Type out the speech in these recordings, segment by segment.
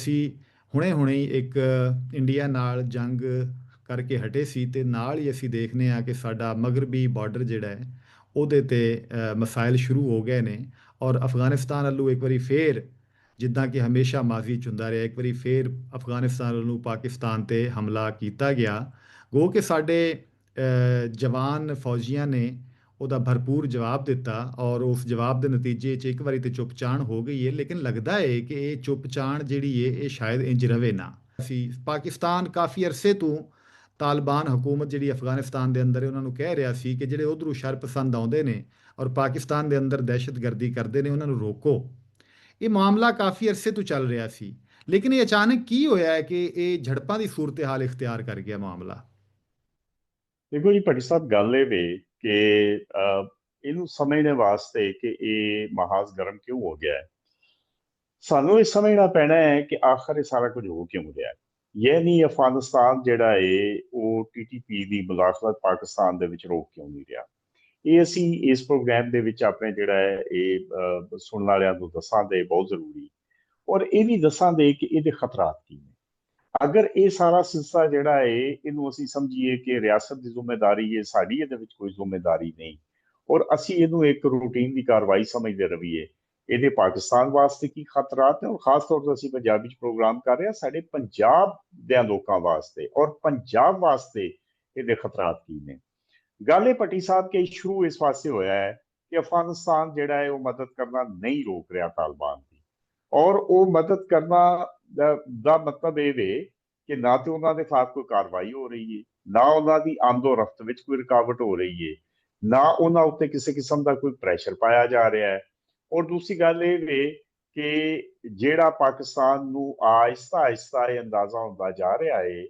ਅਸੀਂ ਹੁਣੇ ਹੀ ਇੱਕ ਇੰਡੀਆ ਨਾਲ ਜੰਗ ਕਰਕੇ ਹਟੇ ਸੀ ਤੇ ਨਾਲ ਹੀ ਅਸੀਂ ਦੇਖਦੇ ਹਾਂ ਕਿ ਸਾਡਾ ਮਗਰਬੀ ਬਾਰਡਰ ਜਿਹੜਾ ਹੈ ਉਹਦੇ ਤੇ ਮਸਾਇਲ ਸ਼ੁਰੂ ਹੋ ਗਏ ਨੇ। ਔਰ ਅਫਗਾਨਿਸਤਾਨ ਵੱਲੋਂ ਇੱਕ ਵਾਰੀ ਫੇਰ, ਜਿੱਦਾਂ ਕਿ ਹਮੇਸ਼ਾ ਮਾਜ਼ੀ 'ਚ ਹੁੰਦਾ ਰਿਹਾ, ਇੱਕ ਵਾਰੀ ਫੇਰ ਅਫਗਾਨਿਸਤਾਨ ਵੱਲੋਂ ਪਾਕਿਸਤਾਨ ਤੇ ਹਮਲਾ ਕੀਤਾ ਗਿਆ। ਗੋ ਕਿ ਸਾਡੇ ਜਵਾਨ ਫੌਜੀਆਂ ਨੇ ਉਹਦਾ ਭਰਪੂਰ ਜਵਾਬ ਦਿੱਤਾ ਔਰ ਉਸ ਜਵਾਬ ਦੇ ਨਤੀਜੇ 'ਚ ਇੱਕ ਵਾਰੀ ਤੇ ਚੁੱਪ ਚਾਣ ਹੋ ਗਈ ਹੈ, ਲੇਕਿਨ ਲੱਗਦਾ ਹੈ ਕਿ ਇਹ ਚੁੱਪ-ਚਾਣ ਜਿਹੜੀ ਹੈ ਇਹ ਸ਼ਾਇਦ ਇੰਜ ਰਵੇ ਨਾ। ਅਸੀਂ ਪਾਕਿਸਤਾਨ ਕਾਫੀ ਅਰਸੇ ਤੋਂ ਤਾਲਿਬਾਨ ਹਕੂਮਤ ਜਿਹੜੀ ਅਫਗਾਨਿਸਤਾਨ ਦੇ ਅੰਦਰ ਹੈ ਉਹਨਾਂ ਨੂੰ ਕਹਿ ਰਿਹਾ ਸੀ ਕਿ ਜਿਹੜੇ ਉਧਰੋਂ ਸ਼ਰਪਸੰਦ ਆਉਂਦੇ ਨੇ ਔਰ ਪਾਕਿਸਤਾਨ ਦੇ ਅੰਦਰ ਦਹਿਸ਼ਤਗਰਦੀ ਕਰਦੇ ਨੇ ਉਹਨਾਂ ਨੂੰ ਰੋਕੋ। ਇਹ ਮਾਮਲਾ ਕਾਫੀ ਅਰਸੇ ਤੋਂ ਚੱਲ ਰਿਹਾ ਸੀ, ਲੇਕਿਨ ਇਹ ਅਚਾਨਕ ਕੀ ਹੋਇਆ ਹੈ ਕਿ ਇਹ ਝੜਪਾਂ ਦੀ ਸੂਰਤ ਹਾਲ ਇਖਤਿਆਰ ਕਰ ਗਿਆ ਮਾਮਲਾ। ਦੇਖੋ ਜੀ ਭੱਟੀ ਸਾਹਿਬ, ਗੱਲ ਇਹ ਵੇ ਕਿ ਇਹਨੂੰ ਸਮਝਣ ਵਾਸਤੇ ਕਿ ਇਹ ਮਹਾਜ਼ ਗਰਮ ਕਿਉਂ ਹੋ ਗਿਆ ਹੈ, ਸਾਨੂੰ ਇਹ ਸਮਝਣਾ ਪੈਣਾ ਹੈ ਕਿ ਆਖਰ ਇਹ ਸਾਰਾ ਕੁਝ ਹੋ ਕਿਉਂ ਰਿਹਾ ਹੈ। ਇਹ ਨਹੀਂ ਅਫਗਾਨਿਸਤਾਨ ਜਿਹੜਾ ਹੈ ਉਹ TTP ਦੀ ਮੁਦਾਖਲਤ ਪਾਕਿਸਤਾਨ ਦੇ ਵਿੱਚ ਰੋਕ ਕਿਉਂ ਨਹੀਂ ਰਿਹਾ। ਇਹ ਅਸੀਂ ਇਸ ਪ੍ਰੋਗਰਾਮ ਦੇ ਵਿੱਚ ਆਪਣੇ ਜਿਹੜਾ ਹੈ ਇਹ ਸੁਣਨ ਵਾਲਿਆਂ ਨੂੰ ਦੱਸਾਂਗੇ ਬਹੁਤ ਜ਼ਰੂਰੀ, ਔਰ ਇਹ ਵੀ ਦੱਸਾਂਗੇ ਕਿ ਇਹਦੇ ਖਤਰਾਤ ਕੀ ਨੇ। ਅਗਰ ਇਹ ਸਾਰਾ ਸਿਲਸਿਲਾ ਜਿਹੜਾ ਹੈ ਇਹਨੂੰ ਅਸੀਂ ਸਮਝੀਏ ਕਿ ਰਿਆਸਤ ਦੀ ਜ਼ਿੰਮੇਵਾਰੀ ਹੈ, ਸਾਡੀ ਇਹਦੇ ਵਿੱਚ ਕੋਈ ਜ਼ਿੰਮੇਵਾਰੀ ਨਹੀਂ, ਔਰ ਅਸੀਂ ਇਹਨੂੰ ਇੱਕ ਰੂਟੀਨ ਦੀ ਕਾਰਵਾਈ ਸਮਝਦੇ ਰਹੀਏ, ਇਹਦੇ ਪਾਕਿਸਤਾਨ ਵਾਸਤੇ ਕੀ ਖਤਰਾਤ ਨੇ, ਔਰ ਖਾਸ ਤੌਰ ਤੇ ਅਸੀਂ ਪੰਜਾਬੀ ਚ ਪ੍ਰੋਗਰਾਮ ਕਰ ਰਹੇ ਹਾਂ ਸਾਡੇ ਪੰਜਾਬ ਦੇ ਲੋਕਾਂ ਵਾਸਤੇ ਔਰ ਪੰਜਾਬ ਵਾਸਤੇ ਇਹਦੇ ਖਤਰਾਤ ਕੀ ਨੇ। ਗੱਲ ਇਹ ਭੱਟੀ ਸਾਹਿਬ ਕਿ ਸ਼ੁਰੂ ਇਸ ਵਾਸਤੇ ਹੋਇਆ ਹੈ ਕਿ ਅਫਗਾਨਿਸਤਾਨ ਜਿਹੜਾ ਹੈ ਉਹ ਮਦਦ ਕਰਨਾ ਨਹੀਂ ਰੋਕ ਰਿਹਾ ਤਾਲਿਬਾਨ ਦੀ, ਔਰ ਉਹ ਮਦਦ ਕਰਨਾ ਦਾ ਮਤਲਬ ਇਹ ਵੇ ਕਿ ਨਾ ਤੇ ਉਹਨਾਂ ਦੇ ਖਿਲਾਫ ਕੋਈ ਕਾਰਵਾਈ ਹੋ ਰਹੀ ਹੈ, ਨਾ ਉਹਨਾਂ ਦੀ ਆਮਦੋ ਰਫਤ ਵਿੱਚ ਕੋਈ ਰੁਕਾਵਟ ਹੋ ਰਹੀ ਹੈ, ਨਾ ਉਹਨਾਂ ਉੱਤੇ ਕਿਸੇ ਕਿਸਮ ਦਾ ਕੋਈ ਪ੍ਰੈਸ਼ਰ ਪਾਇਆ ਜਾ ਰਿਹਾ ਹੈ। ਔਰ ਦੂਸਰੀ ਗੱਲ ਇਹ ਵੇ ਕਿ ਜਿਹੜਾ ਪਾਕਿਸਤਾਨ ਨੂੰ ਆਹਿਸਤਾ ਆਹਿਸਤਾ ਇਹ ਅੰਦਾਜ਼ਾ ਹੁੰਦਾ ਜਾ ਰਿਹਾ ਹੈ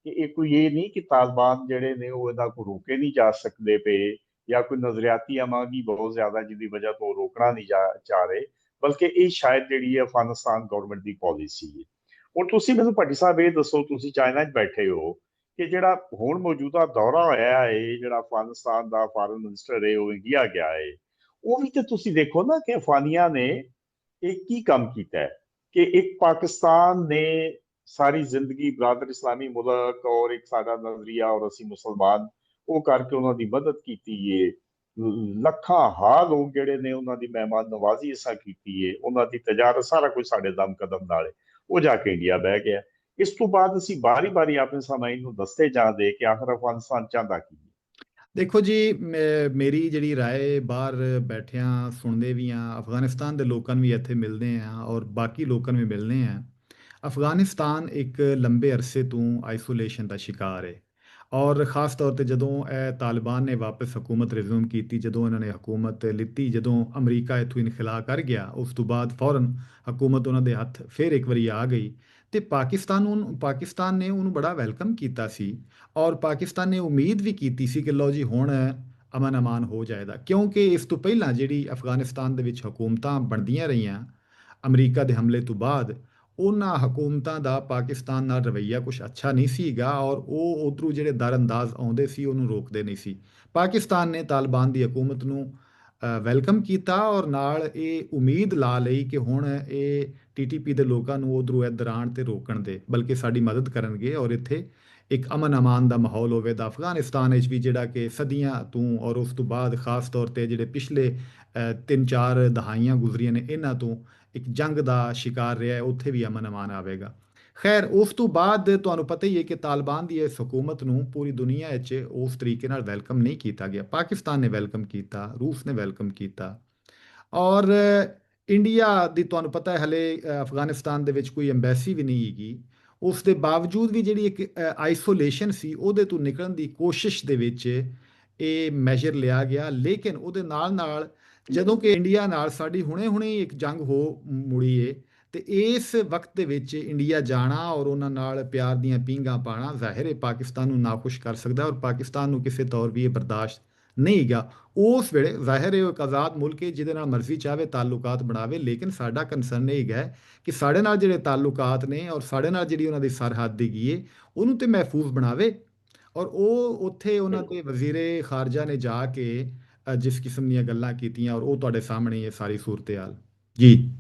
ਕਿ ਇਹ ਕੋਈ ਇਹ ਨਹੀਂ ਕਿ ਤਾਲਿਬਾਨ ਜਿਹੜੇ ਨੇ ਉਹ ਇਹਨਾਂ को ਰੋਕੇ ਨਹੀਂ ਜਾ ਸਕਦੇ ਪਏ, ਜਾਂ ਕੋਈ ਨਜ਼ਰਿਆਤੀ ਅਮਾਂਗੀ ਬਹੁਤ ਜ਼ਿਆਦਾ ਜਿਹਦੀ ਵਜ੍ਹਾ ਤੋਂ ਰੋਕਣਾ ਨਹੀਂ ਚਾਹ ਰਹੇ, ਬਲਕਿ ਇਹ ਸ਼ਾਇਦ ਜਿਹੜੀ ਹੈ ਅਫਗਾਨਿਸਤਾਨ ਗਵਰਨਮੈਂਟ ਦੀ ਪਾਲਿਸੀ ਹੈ। ਹੁਣ ਤੁਸੀਂ ਮੈਨੂੰ ਭੱਟੀ ਸਾਹਿਬ ਇਹ ਦੱਸੋ, ਤੁਸੀਂ ਚਾਈਨਾ 'ਚ ਬੈਠੇ ਹੋ, ਕਿ ਜਿਹੜਾ ਹੁਣ ਮੌਜੂਦਾ ਦੌਰਾ ਹੋਇਆ ਹੈ ਜਿਹੜਾ ਅਫਗਾਨਿਸਤਾਨ ਦਾ ਫਾਰਨ ਮਿਨਿਸਟਰ ਹੈ ਉਹ ਇੰਡੀਆ ਗਿਆ ਹੈ, ਉਹ ਵੀ ਤੇ ਤੁਸੀਂ ਦੇਖੋ ਨਾ ਕਿ ਅਫਗਾਨੀਆਂ ਨੇ ਇਹ ਕੀ ਕੰਮ ਕੀਤਾ ਹੈ ਕਿ ਇੱਕ ਪਾਕਿਸਤਾਨ ਨੇ ਸਾਰੀ ਜ਼ਿੰਦਗੀ ਬਰਾਦਰ ਇਸਲਾਮੀ ਮੁਲਕ ਔਰ ਇੱਕ ਸਾਡਾ ਨਜ਼ਰੀਆ ਔਰ ਅਸੀਂ ਮੁਸਲਮਾਨ ਉਹ ਕਰਕੇ ਉਹਨਾਂ ਦੀ ਮਦਦ ਕੀਤੀ ਹੈ। ਲੱਖਾਂ ਹਾਂ ਲੋਕ ਜਿਹੜੇ ਨੇ ਉਹਨਾਂ ਦੀ ਮਹਿਮਾਨ ਨਵਾਜ਼ੀ ਇਸਾ ਕੀਤੀ ਹੈ, ਉਹਨਾਂ ਦੀ ਤਜਾਰਤ ਸਾਰਾ ਕੁਝ ਸਾਡੇ ਦਮ ਕਦਮ ਨਾਲ ਹੈ। ਉਹ ਜਾ ਕੇ ਇੰਡੀਆ ਬਹਿ ਗਿਆ। ਇਸ ਤੋਂ ਬਾਅਦ ਅਸੀਂ ਬਾਰੀ ਬਾਰੀ ਆਪਣੇ ਸਾਮਾਈਨ ਨੂੰ ਦੱਸਦੇ ਜਾਂਦੇ ਕਿ ਆਖਰ ਅਫਗਾਨਿਸਤਾਨ ਚਾਹੁੰਦਾ ਕੀ ਹੈ। ਦੇਖੋ ਜੀ, ਮੇਰੀ ਜਿਹੜੀ ਰਾਏ ਬਾਹਰ ਬੈਠਿਆਂ ਸੁਣਦੇ ਵੀ ਹਾਂ, ਅਫਗਾਨਿਸਤਾਨ ਦੇ ਲੋਕਾਂ ਨੂੰ ਵੀ ਇੱਥੇ ਮਿਲਦੇ ਹਾਂ ਔਰ ਬਾਕੀ ਲੋਕਾਂ ਨੂੰ ਵੀ ਮਿਲਦੇ ਹਾਂ। ਅਫਗਾਨਿਸਤਾਨ ਇੱਕ ਲੰਬੇ ਅਰਸੇ ਤੋਂ ਆਈਸੋਲੇਸ਼ਨ ਦਾ ਸ਼ਿਕਾਰ ਹੈ ਔਰ ਖ਼ਾਸ ਤੌਰ ਤੇ ਜਦੋਂ ਇਹ ਤਾਲਿਬਾਨ ਨੇ ਵਾਪਸ ਹਕੂਮਤ ਰਿਜ਼ਿਊਮ ਕੀਤੀ, ਜਦੋਂ ਇਹਨਾਂ ਨੇ ਹਕੂਮਤ ਲਿੱਤੀ, ਜਦੋਂ ਅਮਰੀਕਾ ਇੱਥੋਂ ਇਨਖਲਾ ਕਰ ਗਿਆ, ਉਸ ਤੋਂ ਬਾਅਦ ਫੌਰਨ ਹਕੂਮਤ ਉਹਨਾਂ ਦੇ ਹੱਥ ਫਿਰ ਇੱਕ ਵਾਰੀ ਆ ਗਈ ਤੇ ਪਾਕਿਸਤਾਨ ਨੇ ਉਹਨੂੰ ਬੜਾ ਵੈਲਕਮ ਕੀਤਾ ਸੀ ਔਰ ਪਾਕਿਸਤਾਨ ਨੇ ਉਮੀਦ ਵੀ ਕੀਤੀ ਸੀ ਕਿ ਲਓ ਜੀ ਹੁਣ ਅਮਨ ਅਮਾਨ ਹੋ ਜਾਏਗਾ, ਕਿਉਂਕਿ ਇਸ ਤੋਂ ਪਹਿਲਾਂ ਜਿਹੜੀ ਅਫਗਾਨਿਸਤਾਨ ਦੇ ਵਿੱਚ ਹਕੂਮਤਾਂ ਬਣਦੀਆਂ ਰਹੀਆਂ ਅਮਰੀਕਾ ਦੇ ਹਮਲੇ ਤੋਂ ਬਾਅਦ, ਉਹਨਾਂ ਹਕੂਮਤਾਂ ਦਾ ਪਾਕਿਸਤਾਨ ਨਾਲ ਰਵੱਈਆ ਕੁਝ ਅੱਛਾ ਨਹੀਂ ਸੀਗਾ ਔਰ ਉਹ ਉਧਰੋਂ ਜਿਹੜੇ ਦਰਅੰਦਾਜ਼ ਆਉਂਦੇ ਸੀ ਉਹਨੂੰ ਰੋਕਦੇ ਨਹੀਂ ਸੀ। ਪਾਕਿਸਤਾਨ ਨੇ ਤਾਲਿਬਾਨ ਦੀ ਹਕੂਮਤ ਨੂੰ ਵੈਲਕਮ ਕੀਤਾ ਔਰ ਨਾਲ ਇਹ ਉਮੀਦ ਲਾ ਲਈ ਕਿ ਹੁਣ ਇਹ TTP ਦੇ ਲੋਕਾਂ ਨੂੰ ਉਧਰੋਂ ਇੱਧਰ ਆਉਣ ਤੇ ਰੋਕਣ ਦੇ, ਬਲਕਿ ਸਾਡੀ ਮਦਦ ਕਰਨਗੇ ਔਰ ਇੱਥੇ ਇੱਕ ਅਮਨ ਅਮਾਨ ਦਾ ਮਾਹੌਲ ਹੋਵੇਗਾ। ਅਫਗਾਨਿਸਤਾਨ ਵਿੱਚ ਵੀ ਜਿਹੜਾ ਕਿ ਸਦੀਆਂ ਤੋਂ ਔਰ ਉਸ ਤੋਂ ਬਾਅਦ ਖਾਸ ਤੌਰ ਤੇ ਜਿਹੜੇ ਪਿਛਲੇ 3-4 ਦਹਾਈਆਂ ਗੁਜ਼ਰੀਆਂ ਨੇ ਇਹਨਾਂ ਤੋਂ ਇੱਕ ਜੰਗ ਦਾ ਸ਼ਿਕਾਰ ਰਿਹਾ ਹੈ, ਉੱਥੇ ਵੀ ਅਮਨ ਅਮਾਨ ਆਵੇਗਾ। ਖੈਰ, ਉਸ ਤੋਂ ਬਾਅਦ ਤੁਹਾਨੂੰ ਪਤਾ ਹੀ ਹੈ ਕਿ ਤਾਲਿਬਾਨ ਦੀ ਇਸ ਹਕੂਮਤ ਨੂੰ ਪੂਰੀ ਦੁਨੀਆ ਵਿੱਚ ਉਸ ਤਰੀਕੇ ਨਾਲ ਵੈਲਕਮ ਨਹੀਂ ਕੀਤਾ ਗਿਆ। ਪਾਕਿਸਤਾਨ ਨੇ ਵੈਲਕਮ ਕੀਤਾ, ਰੂਸ ਨੇ ਵੈਲਕਮ ਕੀਤਾ ਔਰ ਇੰਡੀਆ ਦੀ ਤੁਹਾਨੂੰ ਪਤਾ ਹੈ ਹਲੇ ਅਫਗਾਨਿਸਤਾਨ ਦੇ ਵਿੱਚ ਕੋਈ ਐਮਬੈਸੀ ਵੀ ਨਹੀਂ ਹੈਗੀ। ਉਸ ਦੇ ਬਾਵਜੂਦ ਵੀ ਜਿਹੜੀ ਇੱਕ ਆਈਸੋਲੇਸ਼ਨ ਸੀ ਉਹਦੇ ਤੋਂ ਨਿਕਲਣ ਦੀ ਕੋਸ਼ਿਸ਼ ਦੇ ਵਿੱਚ ਇਹ ਮੈਜਰ ਲਿਆ ਗਿਆ, ਲੇਕਿਨ ਉਹਦੇ ਨਾਲ ਨਾਲ ਜਦੋਂ ਕਿ ਇੰਡੀਆ ਨਾਲ ਸਾਡੀ ਹੁਣੇ ਇੱਕ ਜੰਗ ਹੋ ਮੁੜੀ ਏ ਤੇ ਇਸ ਵਕਤ ਦੇ ਵਿੱਚ ਇੰਡੀਆ ਜਾਣਾ ਔਰ ਉਹਨਾਂ ਨਾਲ ਪਿਆਰ ਦੀਆਂ ਪੀਂਘਾਂ ਪਾਣਾ ਜ਼ਾਹਿਰ ਹੈ ਪਾਕਿਸਤਾਨ ਨੂੰ ਨਾਖੁਸ਼ ਕਰ ਸਕਦਾ ਔਰ ਪਾਕਿਸਤਾਨ ਨੂੰ ਕਿਸੇ ਤੌਰ ਵੀ ਇਹ ਬਰਦਾਸ਼ਤ ਨਹੀਂ ਗਾ। ਉਸ ਵੇਲੇ ਜ਼ਾਹਿਰ ਹੈ ਉਹ ਇੱਕ ਆਜ਼ਾਦ ਮੁਲਕ ਹੈ, ਜਿਹਦੇ ਨਾਲ ਮਰਜ਼ੀ ਚਾਹਵੇ ਤਾਲੁਕਾਤ ਬਣਾਵੇ, ਲੇਕਿਨ ਸਾਡਾ ਕੰਸਰਨ ਇਹ ਹੈਗਾ ਕਿ ਸਾਡੇ ਨਾਲ ਜਿਹੜੇ ਤਾਲੁਕਾਤ ਨੇ ਔਰ ਸਾਡੇ ਨਾਲ ਜਿਹੜੀ ਉਹਨਾਂ ਦੀ ਸਰਹੱਦ ਹੈਗੀ ਏ ਉਹਨੂੰ ਤੇ ਮਹਿਫੂਜ਼ ਬਣਾਵੇ। ਔਰ ਉਹ ਉੱਥੇ ਉਹਨਾਂ ਦੇ ਵਜ਼ੀਰੇ ਖਾਰਜਾ ਨੇ ਜਾ ਕੇ ਜਿਸ ਕਿਸਮ ਦੀਆਂ ਗੱਲਾਂ ਕੀਤੀਆਂ ਔਰ ਉਹ ਤੁਹਾਡੇ ਸਾਹਮਣੇ ਇਹ ਸਾਰੀ ਸੂਰਤ ਹਾਲ ਜੀ।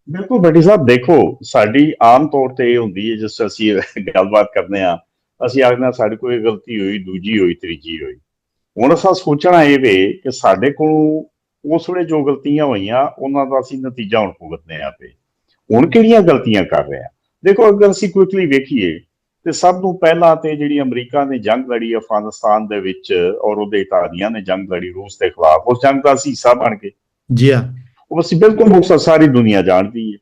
ਬਿਲਕੁਲ ਭੱਟੀ ਸਾਹਿਬ, ਦੇਖੋ ਸਾਡੀ ਆਮ ਤੌਰ ਤੇ ਇਹ ਹੁੰਦੀ ਹੈ, ਜਿਸ ਅਸੀਂ ਗੱਲਬਾਤ ਕਰਦੇ ਹਾਂ, ਅਸੀਂ ਆਖਦੇ ਹਾਂ ਸਾਡੇ ਕੋਲ ਇਹ ਗਲਤੀ ਹੋਈ, ਦੂਜੀ ਹੋਈ, ਤੀਜੀ ਹੋਈ। ਹੁਣ ਅਸਾਂ ਸੋਚਣਾ ਇਹ ਵੇ ਕਿ ਸਾਡੇ ਕੋਲ ਉਸ ਵੇਲੇ ਜੋ ਗਲਤੀਆਂ ਹੋਈਆਂ ਉਹਨਾਂ ਦਾ ਅਸੀਂ ਨਤੀਜਾ ਹੁਣ ਭੁਗਤਨੇ ਆ ਪਏ। ਹੁਣ ਕਿਹੜੀਆਂ ਗਲਤੀਆਂ ਕਰ ਰਹੇ ਆ? ਦੇਖੋ, ਅਗਰ ਅਸੀਂ ਕੁਇਕਲੀ ਵੇਖੀਏ ਤੇ ਸਭ ਨੂੰ ਪਹਿਲਾਂ ਤੇ ਜਿਹੜੀ ਅਮਰੀਕਾ ਨੇ ਜੰਗ ਲੜੀ ਅਫਗਾਨਿਸਤਾਨ ਦੇ ਵਿੱਚ, ਔਰ ਉਹਦੇ ਇਤਾਲੀਆਂ ਨੇ ਜੰਗ ਲੜੀ ਰੂਸ ਦੇ ਖਿਲਾਫ, ਉਸ ਜੰਗ ਦਾ ਅਸੀਂ ਹਿੱਸਾ ਬਣ ਗਏ। ਜੀ ਹਾਂ। ਉਹ ਅਸੀਂ ਬਿਲਕੁਲ ਮੁਕਤਸਰ ਸਾਰੀ ਦੁਨੀਆ ਜਾਣਦੀ ਹੈ।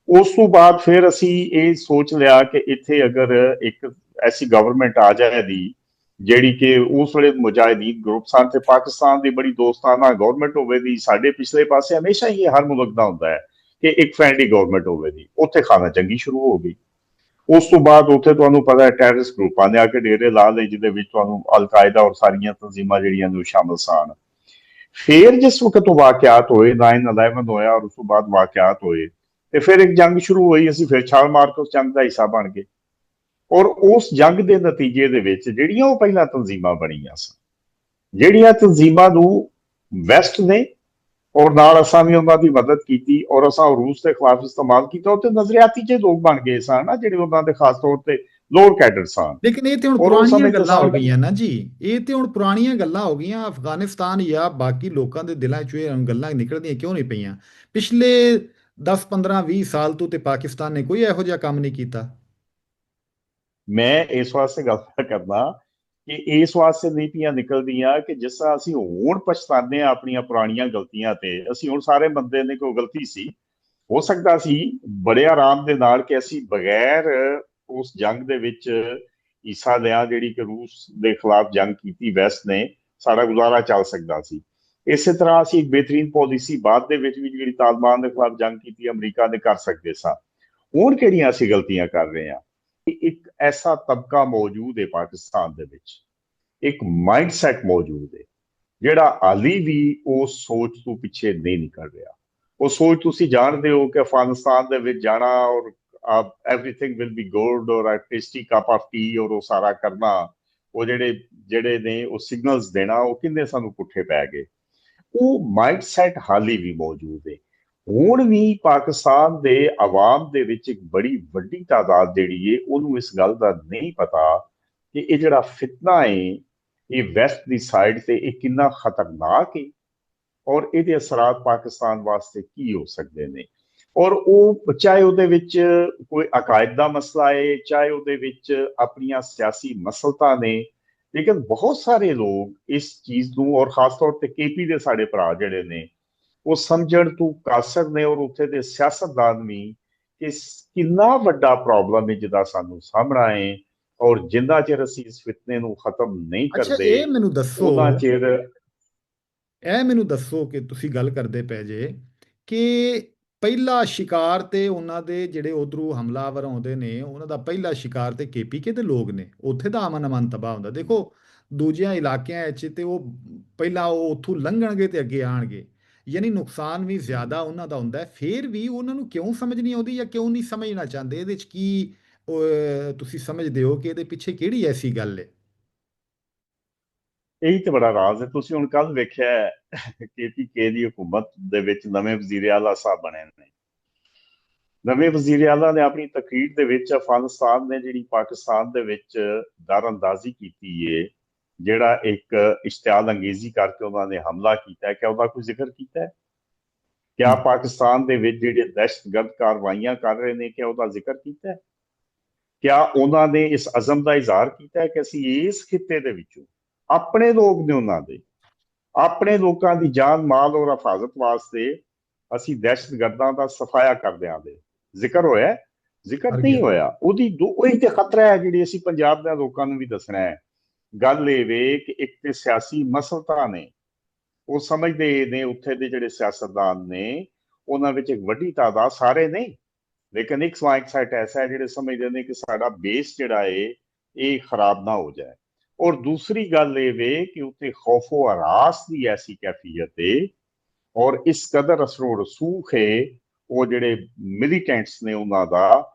ਉਸ ਤੋਂ ਬਾਅਦ ਫਿਰ ਅਸੀਂ ਇਹ ਸੋਚ ਲਿਆ ਕਿ ਇੱਥੇ ਅਗਰ ਇੱਕ ਐਸੀ ਗਵਰਨਮੈਂਟ ਆ ਜਾਏ ਦੀ ਜਿਹੜੀ ਕਿ ਉਸ ਵੇਲੇ ਮੁਜਾਹਿਦੀਨ ਗਰੁੱਪ ਸਨ, ਤੇ ਪਾਕਿਸਤਾਨ ਦੀ ਬੜੀ ਦੋਸਤਾਨਾ ਗਵਰਨਮੈਂਟ ਹੋਵੇ ਦੀ, ਸਾਡੇ ਪਿਛਲੇ ਪਾਸੇ ਹਮੇਸ਼ਾ ਹੀ ਇਹ ਹਰ ਮੁਲਕ ਦਾ ਹੁੰਦਾ ਹੈ ਕਿ ਇੱਕ ਫਰੈਂਡਲੀ ਗਵਰਨਮੈਂਟ ਹੋਵੇ ਦੀ, ਉੱਥੇ ਖਾਣਾ ਜੰਗੀ ਸ਼ੁਰੂ ਹੋ ਗਈ। ਉਸ ਤੋਂ ਬਾਅਦ ਉੱਥੇ ਤੁਹਾਨੂੰ ਪਤਾ ਹੈ ਟੈਰਰਿਸਟ ਗਰੁੱਪਾਂ ਨੇ ਆ ਕੇ ਡੇਰੇ ਲਾ ਲਏ, ਜਿਹਦੇ ਵਿੱਚ ਤੁਹਾਨੂੰ ਅਲ-ਕਾਇਦਾ ਔਰ ਸਾਰੀਆਂ ਤਨਜ਼ੀਮਾਂ ਜਿਹੜੀਆਂ ਨੇ ਉਹ ਸ਼ਾਮਲ ਸਨ। ਫਿਰ ਜਿਸ ਵਕਤ ਉਹ ਵਾਕਿਆਤ ਹੋਏ, 9/11 ਹੋਇਆ ਔਰ ਉਸ ਤੋਂ ਬਾਅਦ ਵਾਕਿਆਤ ਹੋਏ, ਤੇ ਫਿਰ ਇੱਕ ਜੰਗ ਸ਼ੁਰੂ ਹੋਈ, ਅਸੀਂ ਫਿਰ ਛਾਲ ਮਾਰ ਕੇ ਉਸ ਜੰਗ ਦਾ ਹਿੱਸਾ ਬਣ ਗਏ। ਔਰ ਉਸ ਜੰਗ ਦੇ ਨਤੀਜੇ ਦੇ ਵਿੱਚ ਜਿਹੜੀਆਂ ਉਹ ਪਹਿਲਾਂ ਤਨਜ਼ੀਮਾਂ ਬਣੀਆਂ ਸਨ, ਜਿਹੜੀਆਂ ਤਨਜ਼ੀਮਾਂ ਨੂੰ ਵੈਸਟ ਨੇ ਔਰ ਨਾਲ ਅਸਾਂ ਵੀ ਉਹਨਾਂ ਦੀ ਮਦਦ ਕੀਤੀ, ਔਰ ਅਸਾਂ ਰੂਸ ਦੇ ਖਿਲਾਫ ਇਸਤੇਮਾਲ ਕੀਤਾ, ਉਹ ਤੇ ਨਜ਼ਰਿਆਤੀ ਜੇ ਲੋਕ ਬਣ ਗਏ ਸਨ ਨਾ, ਜਿਹੜੇ ਉਹਨਾਂ ਦੇ ਖਾਸ ਤੌਰ ਤੇ ਲੋਅਰ ਕੈਡਰ ਸਨ। ਲੇਕਿਨ ਇਹ ਤੇ ਹੁਣ ਔਰ ਉਸ ਪੁਰਾਣੀਆਂ ਸਮੇਂ ਤੇ ਗੱਲਾਂ ਹੋ ਸਾਨੂੰ ਗਈਆਂ ਨਾ ਜੀ। ਇਹ ਤੇ ਹੁਣ ਪੁਰਾਣੀਆਂ ਗੱਲਾਂ ਹੋ ਗਈਆਂ। ਅਫਗਾਨਿਸਤਾਨ ਜਾਂ ਬਾਕੀ ਲੋਕਾਂ ਦੇ ਦਿਲਾਂ 'ਚੋਂ ਇਹ ਗੱਲਾਂ ਨਿਕਲਦੀਆਂ ਕਿਉਂ ਨਹੀਂ ਪਈਆਂ? ਪਿਛਲੇ 10 15 20 ਸਾਲ ਤੋਂ ਤੇ ਪਾਕਿਸਤਾਨ ਨੇ ਕੋਈ ਇਹੋ ਜਿਹਾ ਕੰਮ ਨਹੀਂ ਕੀਤਾ। ਮੈਂ ਇਸ ਵਾਸਤੇ ਗੱਲ ਕਰਦਾ ਕਿ ਇਸ ਵਾਸਤੇ ਨੀਤੀਆਂ ਨਿਕਲਦੀਆਂ ਕਿ ਜਿਸ ਤਰ੍ਹਾਂ ਅਸੀਂ ਹੁਣ ਪਛਤਾਉਂਦੇ ਹਾਂ ਆਪਣੀਆਂ ਪੁਰਾਣੀਆਂ ਗਲਤੀਆਂ ਤੇ, ਅਸੀਂ ਹੁਣ ਸਾਰੇ ਬੰਦੇ ਨੇ ਕੋਈ ਗਲਤੀ ਸੀ, ਹੋ ਸਕਦਾ ਸੀ ਬੜੇ ਆਰਾਮ ਦੇ ਨਾਲ ਕਿ ਅਸੀਂ ਬਗੈਰ ਉਸ ਜੰਗ ਦੇ ਵਿੱਚ ਹਿੱਸਾ ਲਿਆ, ਜਿਹੜੀ ਕਿ ਰੂਸ ਦੇ ਖਿਲਾਫ ਜੰਗ ਕੀਤੀ ਵੈਸਟ ਨੇ, ਸਾਡਾ ਗੁਜ਼ਾਰਾ ਚੱਲ ਸਕਦਾ ਸੀ। ਇਸੇ ਤਰ੍ਹਾਂ ਅਸੀਂ ਇੱਕ ਬਿਹਤਰੀਨ ਪਾਲਿਸੀ ਬਾਅਦ ਦੇ ਵਿੱਚ ਵੀ ਜਿਹੜੀ ਤਾਲਿਬਾਨ ਦੇ ਖਿਲਾਫ ਜੰਗ ਕੀਤੀ ਅਮਰੀਕਾ ਨੇ ਕਰ ਸਕਦੇ ਸਾਂ। ਹੁਣ ਕਿਹੜੀਆਂ ਅਸੀਂ ਗਲਤੀਆਂ ਕਰ ਰਹੇ ਹਾਂ? ਇੱਕ ਐਸਾ ਤਬਕਾ ਮੌਜੂਦ ਹੈ ਪਾਕਿਸਤਾਨ ਦੇ ਵਿੱਚ, ਇੱਕ ਮਾਈਂਡ ਸੈਟ ਮੌਜੂਦ ਹੈ ਜਿਹੜਾ ਹਾਲੀ ਵੀ ਉਸ ਸੋਚ ਤੋਂ ਪਿੱਛੇ ਨਹੀਂ ਨਿਕਲ ਰਿਹਾ। ਉਹ ਸੋਚ ਤੁਸੀਂ ਜਾਣਦੇ ਹੋ ਕਿ ਅਫਗਾਨਿਸਤਾਨ ਦੇ ਵਿੱਚ ਜਾਣਾ ਔਰ ਐਵਰੀਥਿੰਗ ਵਿਲ ਬੀ ਗੁੱਡ ਔਰ ਟੇਸਟੀ ਕੱਪ ਆਫ ਟੀ ਔਰ ਉਹ ਸਾਰਾ ਕਰਨਾ, ਉਹ ਜਿਹੜੇ ਜਿਹੜੇ ਨੇ ਉਹ ਸਿਗਨਲਸ ਦੇਣਾ, ਉਹ ਕਿੰਨੇ ਸਾਨੂੰ ਪੁੱਠੇ ਪੈ ਗਏ। ਉਹ ਮਾਈਂਡ ਸੈਟ ਹਾਲੀ ਵੀ ਮੌਜੂਦ ਹੈ। ਹੁਣ ਵੀ ਪਾਕਿਸਤਾਨ ਦੇ ਆਵਾਮ ਦੇ ਵਿੱਚ ਇੱਕ ਬੜੀ ਵੱਡੀ ਤਾਦਾਦ ਜਿਹੜੀ ਹੈ ਉਹਨੂੰ ਇਸ ਗੱਲ ਦਾ ਨਹੀਂ ਪਤਾ ਕਿ ਇਹ ਜਿਹੜਾ ਫਿਤਨਾ ਹੈ ਇਹ ਵੈਸਟ ਦੀ ਸਾਈਡ ਤੇ ਇਹ ਕਿੰਨਾ ਖਤਰਨਾਕ ਹੈ, ਔਰ ਇਹਦੇ ਅਸਰਾਤ ਪਾਕਿਸਤਾਨ ਵਾਸਤੇ ਕੀ ਹੋ ਸਕਦੇ ਨੇ। ਔਰ ਉਹ ਚਾਹੇ ਉਹਦੇ ਵਿੱਚ ਕੋਈ ਅਕਾਇਦ ਦਾ ਮਸਲਾ ਹੈ, ਚਾਹੇ ਉਹਦੇ ਵਿੱਚ ਆਪਣੀਆਂ ਸਿਆਸੀ ਮਸਲਤਾਂ ਨੇ, ਲੇਕਿਨ ਬਹੁਤ ਸਾਰੇ ਲੋਕ ਇਸ ਚੀਜ਼ ਨੂੰ, ਔਰ ਖਾਸ ਤੌਰ ਤੇ ਕੇਪੀ ਦੇ ਸਾਡੇ ਭਰਾ ਜਿਹੜੇ ਨੇ, ਉਹ ਸਮਝਣ ਤੋਂ ਕਾਸਰ ਨੇ, ਔਰ ਉੱਥੇ ਦੇ ਸਿਆਸਤਦਾਨ ਵੀ, ਕਿ ਕਿੰਨਾ ਵੱਡਾ ਪ੍ਰੋਬਲਮ ਹੈ ਜਿਹਦਾ ਸਾਨੂੰ ਸਾਹਮਣਾ ਹੈ, ਔਰ ਜਿੰਨਾ ਚਿਰ ਅਸੀਂ ਇਸ ਫਿਤਨੇ ਨੂੰ ਖਤਮ ਨਹੀਂ ਅੱਛਾ, ਕਰਦੇ ਉਹਨਾਂ ਚਿਰ। ਇਹ ਮੈਨੂੰ ਦੱਸੋ ਕਿ ਤੁਸੀਂ ਗੱਲ ਕਰਦੇ ਪਏ ਜੇ ਕਿ ਪਹਿਲਾ ਸ਼ਿਕਾਰ ਤੇ ਉਹਨਾਂ ਦੇ ਜਿਹੜੇ ਉਧਰੋਂ ਹਮਲਾਵਰ ਆਉਂਦੇ ਨੇ, ਉਹਨਾਂ ਦਾ ਪਹਿਲਾ ਸ਼ਿਕਾਰ ਤੇ ਕੇਪੀਕੇ ਦੇ ਲੋਕ ਨੇ। ਉੱਥੇ ਦਾ ਅਮਨ ਅਮਨ ਤਬਾਹ ਹੁੰਦਾ। ਦੇਖੋ, ਦੂਜਿਆਂ ਇਲਾਕਿਆਂ ਵਿੱਚ ਤੇ ਉਹ ਪਹਿਲਾਂ ਉਹ ਉੱਥੋਂ ਲੰਘਣਗੇ ਤੇ ਅੱਗੇ ਆਣਗੇ, ਯਾਨੀ ਨੁਕਸਾਨ ਵੀ ਜ਼ਿਆਦਾ ਉਹਨਾਂ ਦਾ ਹੁੰਦਾ ਹੈ। ਫਿਰ ਵੀ ਉਹਨਾਂ ਨੂੰ ਕਿਉਂ ਸਮਝ ਨਹੀਂ ਆਉਂਦੀ ਜਾਂ ਕਿਉਂ ਨਹੀਂ ਸਮਝਣਾ ਚਾਹੁੰਦੇ? ਇਹਦੇ 'ਚ ਕੀ ਤੁਸੀਂ ਸਮਝਦੇ ਹੋ ਕਿ ਇਹਦੇ ਪਿੱਛੇ ਕਿਹੜੀ ਐਸੀ ਗੱਲ ਹੈ? ਇਹੀ ਤੇ ਬੜਾ ਰਾਜ਼ ਹੈ। ਤੁਸੀਂ ਹੁਣ ਕੱਲ ਵੇਖਿਆ KPK ਦੀ ਹਕੂਮਤ ਦੇ ਵਿੱਚ ਨਵੇਂ ਵਜ਼ੀਰ ਆਲਾ ਸਾਹਿਬ ਬਣੇ ਨੇ। ਨਵੇਂ ਵਜ਼ੀਰ ਆਲਾ ਨੇ ਆਪਣੀ ਤਕਰੀਰ ਦੇ ਵਿੱਚ ਅਫਗਾਨਿਸਤਾਨ ਨੇ ਜਿਹੜੀ ਪਾਕਿਸਤਾਨ ਦੇ ਵਿੱਚ ਦਰਅੰਦਾਜ਼ੀ ਕੀਤੀ ਹੈ, ਜਿਹੜਾ ਇੱਕ ਇਸ਼ਤਿਆਲ ਅੰਗੇਜ਼ੀ ਕਰਕੇ ਉਹਨਾਂ ਨੇ ਹਮਲਾ ਕੀਤਾ ਹੈ, ਕਿ ਉਹਦਾ ਕੋਈ ਜ਼ਿਕਰ ਕੀਤਾ ਹੈ? ਕਿਆ ਪਾਕਿਸਤਾਨ ਦੇ ਵਿੱਚ ਜਿਹੜੇ ਦਹਿਸ਼ਤਗਰਦ ਕਾਰਵਾਈਆਂ ਕਰ ਰਹੇ ਨੇ, ਕਿਆ ਉਹਦਾ ਜ਼ਿਕਰ ਕੀਤਾ ਹੈ? ਕਿਆ ਉਹਨਾਂ ਨੇ ਇਸ ਅਜ਼ਮ ਦਾ ਇਜ਼ਹਾਰ ਕੀਤਾ ਹੈ ਕਿ ਅਸੀਂ ਇਸ ਖਿੱਤੇ ਦੇ ਵਿੱਚੋਂ, ਆਪਣੇ ਲੋਕ ਨੇ ਉਹਨਾਂ ਦੇ, ਆਪਣੇ ਲੋਕਾਂ ਦੀ ਜਾਨ ਮਾਲ ਔਰ ਹਿਫਾਜ਼ਤ ਵਾਸਤੇ ਅਸੀਂ ਦਹਿਸ਼ਤਗਰਦਾਂ ਦਾ ਸਫਾਇਆ ਕਰ ਦਿਆਂਗੇ? ਜ਼ਿਕਰ ਹੋਇਆ? ਜ਼ਿਕਰ ਹਰ ਨਹੀਂ ਗਿਆ। ਹੋਇਆ। ਉਹੀ ਤੇ ਖਤਰਾ ਹੈ ਜਿਹੜੀ ਅਸੀਂ ਪੰਜਾਬ ਦੇ ਲੋਕਾਂ ਨੂੰ ਵੀ ਦੱਸਣਾ ਹੈ। ਗੱਲ ਇਹ ਵੇ ਕਿ ਇੱਕ ਤੇ ਸਿਆਸੀ ਮਸਲਤਾਂ ਨੇ, ਉਹ ਸਮਝਦੇ ਨੇ, ਉੱਥੇ ਦੇ ਜਿਹੜੇ ਸਿਆਸਤਦਾਨ ਨੇ ਉਹਨਾਂ ਵਿੱਚ ਇੱਕ ਵੱਡੀ ਤਾਦਾਦ, ਸਾਰੇ ਨਹੀਂ ਲੇਕਿਨ ਇੱਕ ਸਮਾਇਕ ਸਾਈਟ ਐਸਾ ਹੈ ਜਿਹੜੇ ਸਮਝਦੇ ਨੇ ਕਿ ਸਾਡਾ ਬੇਸ ਜਿਹੜਾ ਹੈ ਇਹ ਖਰਾਬ ਨਾ ਹੋ ਜਾਏ। ਔਰ ਦੂਸਰੀ ਗੱਲ ਇਹ ਵੇ ਕਿ ਉੱਥੇ ਖੌਫੋ ਹਰਾਸ ਦੀ ਐਸੀ ਕੈਫੀਅਤ ਹੈ, ਔਰ ਇਸ ਕਦਰ ਅਸਰੋ ਰਸੂਖ ਹੈ ਉਹ ਜਿਹੜੇ ਮਿਲੀਟੈਂਟਸ ਨੇ ਉਹਨਾਂ ਦਾ,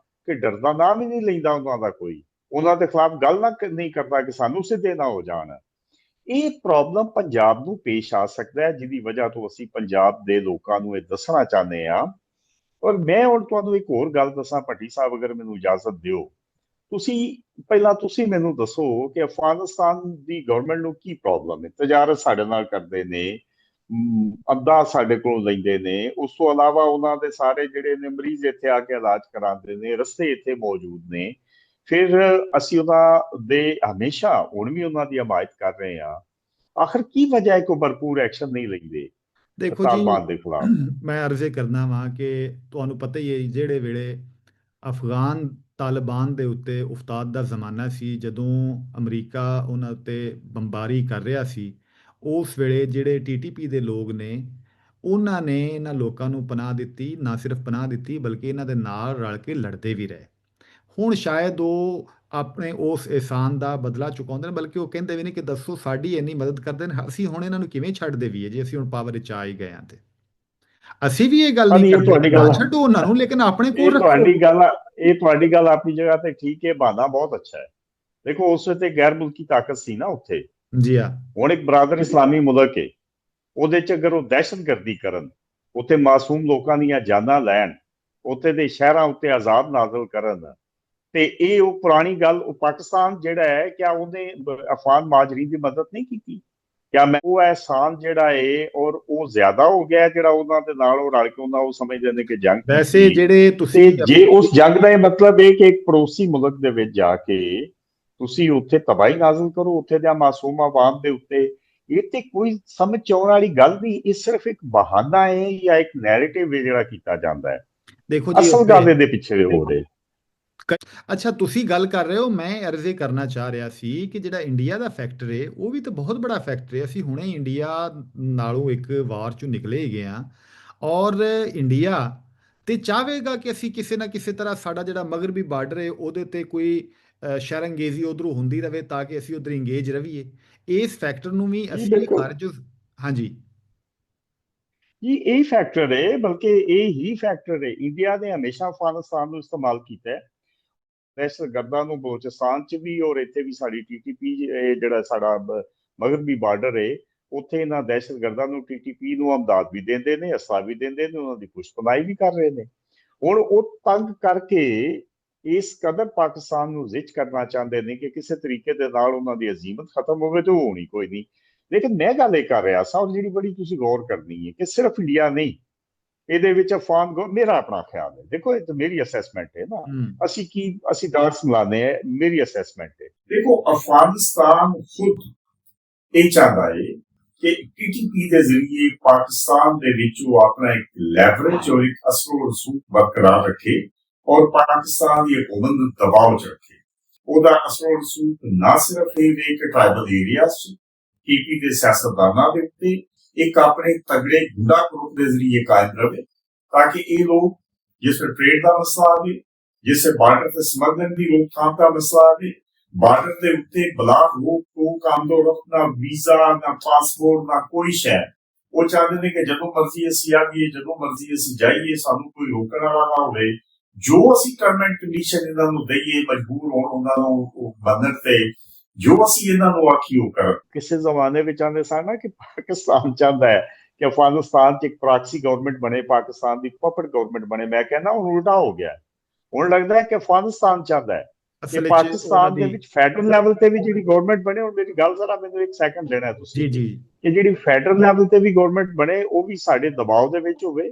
ਕਿ ਡਰਦਾ ਨਾਮ ਹੀ ਨਹੀਂ ਲੈਂਦਾ ਉਹਨਾਂ ਦਾ ਕੋਈ, ਉਹਨਾਂ ਦੇ ਖਿਲਾਫ ਗੱਲ ਨਾ ਨਹੀਂ ਕਰਦਾ ਕਿ ਸਾਨੂੰ ਸਿੱਧੇ ਨਾ ਹੋ ਜਾਣ। ਇਹ ਪ੍ਰੋਬਲਮ ਪੰਜਾਬ ਨੂੰ ਪੇਸ਼ ਆ ਸਕਦਾ ਹੈ, ਜਿਹਦੀ ਵਜ੍ਹਾ ਤੋਂ ਅਸੀਂ ਪੰਜਾਬ ਦੇ ਲੋਕਾਂ ਨੂੰ ਇਹ ਦੱਸਣਾ ਚਾਹੁੰਦੇ ਹਾਂ ਔਰ ਮੈਂ ਹੁਣ ਤੁਹਾਨੂੰ ਇੱਕ ਹੋਰ ਗੱਲ ਦੱਸਾਂ ਭੱਟੀ ਸਾਹਿਬ, ਅਗਰ ਮੈਨੂੰ ਇਜਾਜ਼ਤ ਦਿਓ। ਤੁਸੀਂ ਪਹਿਲਾਂ ਤੁਸੀਂ ਮੈਨੂੰ ਦੱਸੋ ਕਿ ਅਫਗਾਨਿਸਤਾਨ ਦੀ ਗਵਰਨਮੈਂਟ ਨੂੰ ਕੀ ਪ੍ਰੋਬਲਮ ਹੈ? ਤਜਾਰਤ ਸਾਡੇ ਨਾਲ ਕਰਦੇ ਨੇ, ਅੱਧਾ ਸਾਡੇ ਕੋਲ ਲੈਂਦੇ ਨੇ, ਉਸ ਤੋਂ ਇਲਾਵਾ ਉਹਨਾਂ ਦੇ ਸਾਰੇ ਜਿਹੜੇ ਨੇ ਮਰੀਜ਼ ਇੱਥੇ ਆ ਕੇ ਇਲਾਜ ਕਰਾਉਂਦੇ ਨੇ, ਰਸਤੇ ਇੱਥੇ ਮੌਜੂਦ ਨੇ। ਫਿਰ ਅਸੀਂ ਉਹਨਾਂ ਦੇ ਹਮੇਸ਼ਾ ਹੁਣ ਵੀ ਉਹਨਾਂ ਦੀ ਹਮਾਇਤ ਕਰ ਰਹੇ ਹਾਂ। ਆਖਰ ਕੀ ਵਜ੍ਹਾ ਹੈ ਕਿ ਉਹ ਭਰਪੂਰ ਐਕਸ਼ਨ ਨਹੀਂ ਲੈਂਦੇ ਦੇਖੋ ਜੀ, ਤਾਲਿਬਾਨ ਦੇ ਖਿਲਾਫ? ਮੈਂ ਅਰਜ਼ੇ ਕਰਨਾ ਵਾਂ ਕਿ ਤੁਹਾਨੂੰ ਪਤਾ ਹੀ ਹੈ ਜਿਹੜੇ ਵੇਲੇ ਅਫਗਾਨ ਤਾਲਿਬਾਨ ਦੇ ਉੱਤੇ ਉਸਤਾਦ ਦਾ ਜ਼ਮਾਨਾ ਸੀ, ਜਦੋਂ ਅਮਰੀਕਾ ਉਹਨਾਂ ਉੱਤੇ ਬੰਬਾਰੀ ਕਰ ਰਿਹਾ ਸੀ, ਉਸ ਵੇਲੇ ਜਿਹੜੇ TTP ਦੇ ਲੋਕ ਨੇ, ਉਹਨਾਂ ਨੇ ਇਹਨਾਂ ਲੋਕਾਂ ਨੂੰ ਪਨਾਹ ਦਿੱਤੀ। ਨਾ ਸਿਰਫ ਪਨਾਹ ਦਿੱਤੀ, ਬਲਕਿ ਇਹਨਾਂ ਦੇ ਨਾਲ ਰਲ ਕੇ ਲੜਦੇ ਵੀ ਰਹੇ। ਹੁਣ ਸ਼ਾਇਦ ਉਹ ਆਪਣੇ ਉਸ ਅਹਿਸਾਨ ਦਾ ਬਦਲਾ ਚੁਕਾਉਂਦੇ ਨੇ, ਬਲਕਿ ਉਹ ਕਹਿੰਦੇ ਵੀ ਨੇ ਕਿ ਦੱਸੋ ਸਾਡੀ ਇੰਨੀ ਮਦਦ ਕਰਦੇ ਨੇ, ਅਸੀਂ ਹੁਣ ਇਹਨਾਂ ਨੂੰ ਕਿਵੇਂ ਛੱਡ ਦੇਈਏ ਜੇ ਅਸੀਂ ਹੁਣ ਪਾਵਰ ਵਿੱਚ ਆ ਹੀ ਗਏ ਹਾਂ ਤੇ। ਅਸੀਂ ਵੀ ਇਹ ਗੱਲ ਹਾਂ, ਨਹੀਂ ਨਹੀਂ, ਇਹ ਕਰਦੇ ਕਿ ਤੁਹਾਡੀ ਨਾ ਗੱਲ ਛੱਡੋ ਉਹਨਾਂ ਨੂੰ, ਲੇਕਿਨ ਆਪਣੇ ਇਹ ਕੋਲ ਰੱਖੋ। ਤੁਹਾਡੀ ਗੱਲ ਇਹ ਤੁਹਾਡੀ ਗੱਲ ਆਪਣੀ ਜਗ੍ਹਾ ਤੇ ਠੀਕ ਹੈ, ਬਹਾਨਾ ਬਹੁਤ ਅੱਛਾ ਹੈ। ਦੇਖੋ, ਉਸ ਵੇਲੇ ਗੈਰ ਮੁਲਕੀ ਤਾਕਤ ਸੀ ਨਾ ਉੱਥੇ। ਜੀ ਹਾਂ। ਹੁਣ ਇੱਕ ਬਰਾਦਰ ਇਸਲਾਮੀ ਮੁਲਕ ਹੈ, ਉਹਦੇ ਚ ਅਗਰ ਉਹ ਦਹਿਸ਼ਤਗਰਦੀ ਕਰਨ, ਉੱਥੇ ਮਾਸੂਮ ਲੋਕਾਂ ਦੀਆਂ ਜਾਨਾਂ ਲੈਣ, ਉੱਥੇ ਦੇ ਸ਼ਹਿਰਾਂ ਉੱਤੇ ਆਜ਼ਾਦ ਨਾਜ਼ਲ ਕਰਨ, ਤੇ ਇਹ ਉਹ ਪੁਰਾਣੀ ਗੱਲ, ਉਹ ਪਾਕਿਸਤਾਨ ਜਿਹੜਾ ਹੈ, ਕਿਆ ਉਹਨੇ ਅਫਗਾਨ ਮਾਜਰੀਨ ਦੀ ਮਦਦ ਨਹੀਂ ਕੀਤੀ? ਕਿਆ ਮੈਂ ਉਹ ਅਹਿਸਾਨ ਜਿਹੜਾ ਹੈ ਔਰ ਉਹ ਜ਼ਿਆਦਾ ਹੋ ਗਿਆ ਜਿਹੜਾ ਉਹਨਾਂ ਦੇ ਨਾਲ ਉਹ ਰਲ ਕੇ ਉਹਨਾਂ ਉਹ ਸਮਝਦੇ ਨੇ ਕਿ ਜੰਗ ਵੈਸੇ ਕੀਤੀ? ਜਿਹੜੇ ਤੁਸੀਂ ਤੇ ਜੇ ਉਸ ਜੰਗ ਦਾ ਇਹ ਮਤਲਬ ਹੈ ਕਿ ਇੱਕ ਪੜੋਸੀ ਮੁਲਕ ਦੇ ਵਿੱਚ ਜਾ ਕੇ ਤੁਸੀਂ ਉੱਥੇ ਤਬਾਹੀ ਨਾਜ਼ਲ ਕਰੋ ਉੱਥੇ ਦੇ ਮਾਸੂਮ ਆਵਾਮ ਦੇ ਉੱਤੇ, ਇਹ ਤੇ ਕੋਈ ਸਮਝ ਚ ਆਉਣ ਵਾਲੀ ਗੱਲ ਨਹੀਂ। ਇਹ ਸਿਰਫ ਇੱਕ ਬਹਾਨਾ ਹੈ ਜਾਂ ਇੱਕ ਨੈਰੇਟਿਵ ਹੈ ਜਿਹੜਾ ਕੀਤਾ ਜਾਂਦਾ ਹੈ। ਦੇਖੋ ਜੀ ਅਸਲ ਗੱਲ ਇਹਦੇ ਪਿੱਛੇ ਹੋ ਰਹੀ। ਅੱਛਾ, ਤੁਸੀਂ ਗੱਲ ਕਰ ਰਹੇ ਹੋ, ਮੈਂ ਅਰਜ਼ੇ ਕਰਨਾ ਚਾਹ ਰਿਹਾ ਸੀ ਕਿ ਜਿਹੜਾ ਇੰਡੀਆ ਦਾ ਫੈਕਟਰ ਹੈ ਉਹ ਵੀ ਤਾਂ ਬਹੁਤ ਬੜਾ ਫੈਕਟਰ ਹੈ। ਅਸੀਂ ਹੁਣੇ ਇੰਡੀਆ ਨਾਲੋਂ ਇੱਕ ਵਾਰ ਚੋਂ ਨਿਕਲੇ ਹੀ ਗਏ ਹਾਂ, ਔਰ ਇੰਡੀਆ ਤੇ ਚਾਹੇਗਾ ਕਿ ਅਸੀਂ ਕਿਸੇ ਨਾ ਕਿਸੇ ਤਰ੍ਹਾਂ ਸਾਡਾ ਜਿਹੜਾ ਮਗਰਬੀ ਬਾਰਡਰ ਹੈ ਉਹਦੇ ਤੇ ਕੋਈ ਸ਼ਰੰਗੇਜ਼ੀ ਉਧਰੋਂ ਹੁੰਦੀ ਰਵੇ ਤਾਂ ਕਿ ਅਸੀਂ ਉਧਰ ਇੰਗੇਜ ਰਹੀਏ। ਇਸ ਫੈਕਟਰ ਨੂੰ ਵੀ ਜੀ ਅਸੀਂ ਬਿਲਕੁਲ ਖਾਰਜ। ਹਾਂਜੀ। ਜੀ, ਇਹ ਫੈਕਟਰ ਹੈ, ਬਲਕਿ ਇਹ ਹੀ ਫੈਕਟਰ ਹੈ। ਇੰਡੀਆ ਨੇ ਹਮੇਸ਼ਾ ਅਫਗਾਨਿਸਤਾਨ ਨੂੰ ਇਸਤੇਮਾਲ ਕੀਤਾ ਹੈ, ਦਹਿਸ਼ਤਗਰਦਾਂ ਨੂੰ ਬਲੋਚਿਸਤਾਨ ਚ ਵੀ ਔਰ ਇੱਥੇ ਵੀ। ਸਾਡੀ TTP ਜਿਹੜਾ ਸਾਡਾ ਮਗਰਬੀ ਬਾਰਡਰ ਹੈ, ਉੱਥੇ ਇਹਨਾਂ ਦਹਿਸ਼ਤਗਰਦਾਂ ਨੂੰ TTP ਨੂੰ ਅਮਦਾਦ ਵੀ ਦਿੰਦੇ ਨੇ, ਅਸਲਾ ਵੀ ਦਿੰਦੇ ਨੇ, ਉਹਨਾਂ ਦੀ ਪੁਸ਼ਤਪਨਾਹੀ ਵੀ ਕਰ ਰਹੇ ਨੇ। ਹੁਣ ਉਹ ਤੰਗ ਕਰਕੇ ਇਸ ਕਦਰ ਪਾਕਿਸਤਾਨ ਨੂੰ ਜ਼ਿਚ ਕਰਨਾ ਚਾਹੁੰਦੇ ਨੇ ਕਿ ਕਿਸੇ ਤਰੀਕੇ ਦੇ ਨਾਲ ਉਹਨਾਂ ਦੀ ਅਜ਼ੀਮਤ ਖਤਮ ਹੋਵੇ, ਤੇ ਉਹ ਹੋਣੀ ਕੋਈ ਨਹੀਂ। ਲੇਕਿਨ ਮੈਂ ਗੱਲ ਇਹ ਕਰ ਰਿਹਾ ਸਾਂ, ਔਰ ਜਿਹੜੀ ਬੜੀ ਤੁਸੀਂ ਗੌਰ ਕਰਨੀ ਹੈ, ਕਿ ਸਿਰਫ ਇੰਡੀਆ ਨਹੀਂ, ਇਹਦੇ ਵਿੱਚ ਮੇਰਾ ਆਪਣਾ ਖਿਆਲ ਹੈ। ਦੇਖੋ, ਇਹ ਤਾਂ ਮੇਰੀ ਅਸੈਸਮੈਂਟ ਹੈ ਨਾ, ਅਸੀਂ ਡਾਟਸ ਮਿਲਾਨੇ ਹੈ, ਮੇਰੀ ਅਸੈਸਮੈਂਟ ਹੈ। ਦੇਖੋ, ਅਫਗਾਨਿਸਤਾਨ ਖੁਦ ਇਹ ਚਾਹੁੰਦਾ ਹੈ ਕਿ TTP ਦੇ ਜ਼ਰੀਏ ਪਾਕਿਸਤਾਨ ਦੇ ਵਿੱਚ ਉਹ ਆਪਣਾ ਇੱਕ ਲੈਵਰੇਜ ਔਰ ਇੱਕ ਅਸਰ ਰਸੂਖ ਬਰਕਰਾਰ ਰੱਖੇ, ਔਰ ਪਾਕਿਸਤਾਨ ਦੀ ਹਕੂਮਤ ਨੂੰ ਦਬਾਅ ਚ ਰੱਖੇ। ਉਹਦਾ ਅਸਰ ਰਸੂਖ ਨਾ ਸਿਰਫ ਇਹ ਵੇ ਕਿ ਟ੍ਰਾਈਬਲ ਏਰੀਆਜ਼ ਚ TTP ਦੇ ਸਿਆਸਤਦਾਨਾਂ ਦੇ ਉੱਤੇ ਇੱਕ ਆਪਣੇ ਤਗੜੇ ਗੁੰਡਾ ਗਰੁੱਪ ਦੇ ਜ਼ਰੀਏ ਕਾਇਮ ਰਵੇ, ਤਾਂ ਕਿ ਇਹ ਲੋਕ ਜਿਸ ਟ੍ਰੇਡ ਦਾ ਮਸਲਾ ਆਵੇ, ਜਿਸ ਬਾਰਡਰ ਤੇ ਸਮਗਲਿੰਗ ਦੀ ਰੋਕਥਾਮ ਦਾ ਮਸਲਾ ਆਵੇ, ਬਾਰਡਰ ਦੇ ਉੱਤੇ ਬਲਾਕ ਰੋਕ ਟੋਕ ਆਮਦੋ ਰਫਤ, ਨਾ ਵੀਜ਼ਾ, ਨਾ ਪਾਸਪੋਰਟ, ਨਾ ਕੋਈ ਸ਼ੈ। ਉਹ ਚਾਹੁੰਦੇ ਨੇ ਕਿ ਜਦੋਂ ਮਰਜ਼ੀ ਅਸੀਂ ਆਈਏ, ਜਦੋਂ ਮਰਜ਼ੀ ਅਸੀਂ ਜਾਈਏ, ਸਾਨੂੰ ਕੋਈ ਰੋਕਣ ਵਾਲਾ ਨਾ ਹੋਵੇ। ਜੋ ਅਸੀਂ ਟਰਮ ਐਂਡ ਕੰਡੀਸ਼ਨ ਇਹਨਾਂ ਨੂੰ ਦਈਏ, ਮਜਬੂਰ ਹੋਣ ਉਹਨਾਂ ਨੂੰ ਮੰਨਣ ਤੇ, ਜੋ ਅਸੀਂ ਇਹਨਾਂ ਨੂੰ ਆਖੀ ਉਹ ਕਰਨ। ਕਿਸੇ ਜ਼ਮਾਨੇ ਵਿੱਚ ਆਉਂਦੇ ਸਨ ਨਾ ਕਿ ਪਾਕਿਸਤਾਨ ਚਾਹੁੰਦਾ ਹੈ ਕਿ ਅਫਗਾਨਿਸਤਾਨ 'ਚ ਇੱਕ ਪ੍ਰਾਕਸੀ ਗਵਰਨਮੈਂਟ ਬਣੇ, ਪਾਕਿਸਤਾਨ ਦੀ ਪਪਟ ਗਵਰਨਮੈਂਟ ਬਣੇ। ਮੈਂ ਕਹਿੰਦਾ ਹੁਣ ਉਲਟਾ ਹੋ ਗਿਆ। ਹੁਣ ਲੱਗਦਾ ਹੈ ਕਿ ਅਫਗਾਨਿਸਤਾਨ ਚਾਹੁੰਦਾ ਹੈ ਕਿ ਅਸਲ ਵਿੱਚ ਉਹਨਾਂ ਪਾਕਿਸਤਾਨ ਦੇ ਦੀ। ਵਿੱਚ ਫੈਡਰਲ ਲੈਵਲ ਤੇ ਵੀ ਜਿਹੜੀ ਗਵਰਨਮੈਂਟ ਬਣੇ। ਹੁਣ ਮੇਰੀ ਗੱਲ ਜ਼ਰਾ ਮੈਨੂੰ ਇੱਕ ਸੈਕਿੰਡ ਦੇਣਾ ਤੁਸੀਂ, ਜੀ ਜੀ। ਕਿ ਜਿਹੜੀ ਫੈਡਰਲ ਲੈਵਲ ਤੇ ਵੀ ਗਵਰਨਮੈਂਟ ਬਣੇ, ਉਹ ਵੀ ਸਾਡੇ ਦਬਾਅ ਦੇ ਵਿੱਚ ਹੋਵੇ,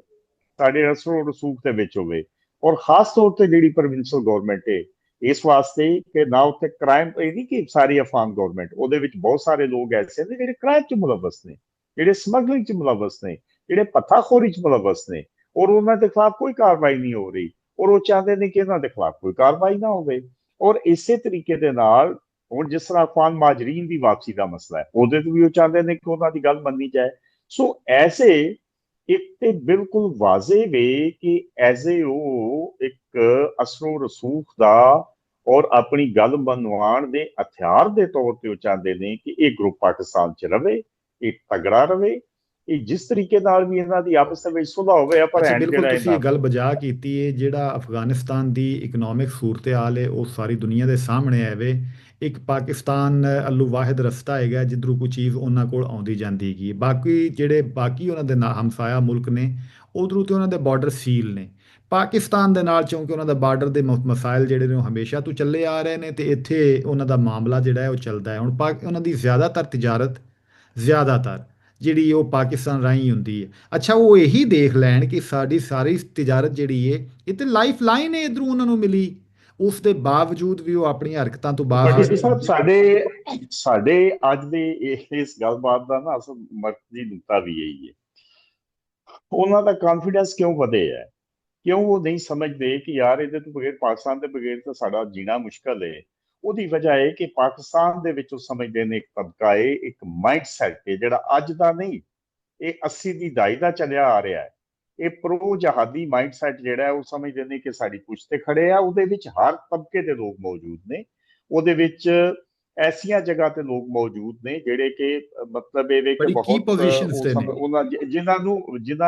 ਸਾਡੇ ਰਸੂਖ ਰਸੂਖ ਦੇ ਵਿੱਚ ਹੋਵੇ। ਔਰ ਖਾਸ ਤੌਰ ਤੇ ਜਿਹੜੀ ਪ੍ਰੋਵਿੰਸ਼ਲ ਗਵਰਨਮੈਂਟ ਹੈ, ਇਸ ਵਾਸਤੇ ਕਿ ਨਾ ਉੱਥੇ ਕ੍ਰਾਈਮ, ਇਹ ਨਹੀਂ ਕਿ ਸਾਰੀ ਅਫਗਾਨ ਗਵਰਨਮੈਂਟ, ਉਹਦੇ ਵਿੱਚ ਬਹੁਤ ਸਾਰੇ ਲੋਕ ਐਸੇ ਨੇ ਜਿਹੜੇ ਕ੍ਰਾਈਮ 'ਚ ਮੁਲਵਸ ਨੇ, ਜਿਹੜੇ ਸਮਗਲਿੰਗ 'ਚ ਮੁਲਵਸ ਨੇ, ਜਿਹੜੇ ਪੱਥਾਖੋਰੀ 'ਚ ਮੁਲਵਸ ਨੇ, ਔਰ ਉਹਨਾਂ ਦੇ ਖਿਲਾਫ ਕੋਈ ਕਾਰਵਾਈ ਨਹੀਂ ਹੋ ਰਹੀ। ਔਰ ਉਹ ਚਾਹੁੰਦੇ ਨੇ ਕਿ ਇਹਨਾਂ ਦੇ ਖਿਲਾਫ ਕੋਈ ਕਾਰਵਾਈ ਨਾ ਹੋਵੇ। ਔਰ ਇਸੇ ਤਰੀਕੇ ਦੇ ਨਾਲ ਹੁਣ ਜਿਸ ਤਰ੍ਹਾਂ ਅਫਗਾਨ ਮਾਜਰੀਨ ਦੀ ਵਾਪਸੀ ਦਾ ਮਸਲਾ ਹੈ, ਉਹਦੇ ਤੋਂ ਵੀ ਉਹ ਚਾਹੁੰਦੇ ਨੇ ਕਿ ਉਹਨਾਂ ਦੀ ਗੱਲ ਮੰਨੀ ਜਾਏ। ਸੋ ਐਸੇ ਇੱਕ ਤੇ ਬਿਲਕੁਲ ਵਾਜ਼ੇ ਵੇ ਕਿ ਐਜ਼ੇ ਉਹ ਇੱਕ ਅਸਰੋ ਰਸੂਖ ਦਾ ਔਰ ਆਪਣੀ ਗੱਲ ਮਨਵਾਉਣ ਦੇ ਹਥਿਆਰ ਦੇ ਤੌਰ ਤੇ ਉਹ ਚਾਹੁੰਦੇ ਨੇ ਕਿ ਇਹ ਗਰੁੱਪ ਪਾਕਿਸਤਾਨ 'ਚ ਰਵੇ, ਇਹ ਤਗੜਾ ਰਵੇ, ਇਹ ਜਿਸ ਤਰੀਕੇ ਨਾਲ ਵੀ ਇਹਨਾਂ ਦੀ ਆਪਸ ਦੇ ਵਿੱਚ ਸੁਲ੍ਹਾ ਹੋਵੇ। ਪਰ ਅੱਛਾ, ਐਂਡ ਬਿਲਕੁਲ ਜਿਹੜਾ ਤੁਸੀਂ ਇਹਨਾਂ ਇਹ ਗੱਲ ਬਜਾ ਕੀਤੀ ਹੈ। ਜਿਹੜਾ ਅਫਗਾਨਿਸਤਾਨ ਦੀ ਇਕਨੋਮਿਕ ਸੂਰਤ-ਹਾਲ ਹੈ ਉਹ ਸਾਰੀ ਦੁਨੀਆ ਦੇ ਸਾਹਮਣੇ ਆਵੇ। ਇੱਕ ਪਾਕਿਸਤਾਨ ਅੱਲੂ ਵਾਹਿਦ ਰਸਤਾ ਹੈਗਾ ਜਿੱਧਰੋਂ ਕੋਈ ਚੀਜ਼ ਉਹਨਾਂ ਕੋਲ ਆਉਂਦੀ ਜਾਂਦੀ ਹੈਗੀ। ਬਾਕੀ ਜਿਹੜੇ ਬਾਕੀ ਉਹਨਾਂ ਦੇ ਹਮਸਾਇਆ ਮੁਲਕ ਨੇ, ਉਧਰੋਂ ਤੇ ਉਹਨਾਂ ਦੇ ਬਾਰਡਰ ਸੀਲ ਨੇ। ਪਾਕਿਸਤਾਨ ਦੇ ਨਾਲ, ਕਿਉਂਕਿ ਉਹਨਾਂ ਦਾ ਬਾਰਡਰ ਦੇ ਮਸਾਇਲ ਜਿਹੜੇ ਨੇ ਉਹ ਹਮੇਸ਼ਾ ਤੋਂ ਚੱਲੇ ਆ ਰਹੇ ਨੇ, ਤੇ ਇੱਥੇ ਉਹਨਾਂ ਦਾ ਮਾਮਲਾ ਜਿਹੜਾ ਹੈ ਉਹ ਚੱਲਦਾ ਹੈ। ਹੁਣ ਉਹਨਾਂ ਦੀ ਜ਼ਿਆਦਾਤਰ ਤਜਾਰਤ, ਜ਼ਿਆਦਾਤਰ ਜਿਹੜੀ ਉਹ ਪਾਕਿਸਤਾਨ ਰਾਹੀਂ ਹੁੰਦੀ ਹੈ। ਅੱਛਾ, ਉਹ ਇਹੀ ਦੇਖ ਲੈਣ ਕਿ ਸਾਡੀ ਸਾਰੀ ਤਜਾਰਤ ਜਿਹੜੀ ਹੈ ਇਹ ਤੇ ਲਾਈਫ ਲਾਈਨ ਹੈ ਇਧਰੋਂ ਉਹਨਾਂ ਨੂੰ ਮਿਲੀ, ਉਸ ਦੇ ਬਾਵਜੂਦ ਵੀ ਉਹ ਆਪਣੀਆਂ ਹਰਕਤਾਂ ਤੋਂ ਬਾਜ਼ ਭੱਟੀ ਨਹੀਂ ਸਾਹਿਬ, ਆਉਂਦੇ। ਸਾਡੇ ਅੱਜ ਦੇ ਇਸ ਗੱਲਬਾਤ ਦਾ ਨਾ ਅਸਲ ਮਰਕਜ਼ੀ ਨੁਕਤਾ ਵੀ ਇਹੀ ਹੈ। ਉਹਨਾਂ ਦਾ ਕੌਨਫੀਡੈਂਸ ਕਿਉਂ ਵਧੇ ਹੈ? ਕਿਉਂ ਉਹ ਨਹੀਂ ਸਮਝਦੇ ਕਿ ਯਾਰ ਇਹਦੇ ਤੋਂ ਬਗੈਰ, ਪਾਕਿਸਤਾਨ ਦੇ ਬਗੈਰ ਤਾਂ ਸਾਡਾ ਜੀਣਾ ਮੁਸ਼ਕਲ ਹੈ? ਉਹਦੀ ਵਜ੍ਹਾ ਹੈ ਕਿ ਪਾਕਿਸਤਾਨ ਦੇ ਵਿੱਚ ਉਹ ਸਮਝਦੇ ਨੇ ਇੱਕ ਤਬਕਾ ਹੈ, ਇੱਕ ਮਾਈਂਡ ਸੈਟ ਹੈ ਜਿਹੜਾ ਅੱਜ ਦਾ ਨਹੀਂ, ਇਹ 80 ਦੀ ਦਹਾਈ ਦਾ ਚੱਲਿਆ ਆ ਰਿਹਾ ਹੈ। ਇਹ ਪ੍ਰੋ ਜਹਾਦੀ ਮਾਈਂਡ ਸੈਟ ਜਿਹੜਾ ਹੈ ਉਹ ਸਮਝਦੇ ਨੇ ਕਿ ਸਾਡੀ ਪੁੱਛ ਤੇ ਖੜੇ ਆ। ਉਹਦੇ ਵਿੱਚ ਹਰ ਤਬਕੇ ਦੇ ਲੋਕ ਮੌਜੂਦ ਨੇ। ਉਹਦੇ ਵਿੱਚ ਐਸੀਆਂ ਜਗ੍ਹਾ ਤੇ ਲੋਕ ਮੌਜੂਦ ਨੇ ਜਿਹੜੇ ਕਿ ਮਤਲਬ ਇਹ ਵੇ ਕਿ ਬੜੀ ਕੀ ਬਹੁਤ ਪੋਜੀਸ਼ਨਸ ਉਹ ਤੇ ਨੇ। ਉਹਨਾਂ ਜਿਨ੍ਹਾਂ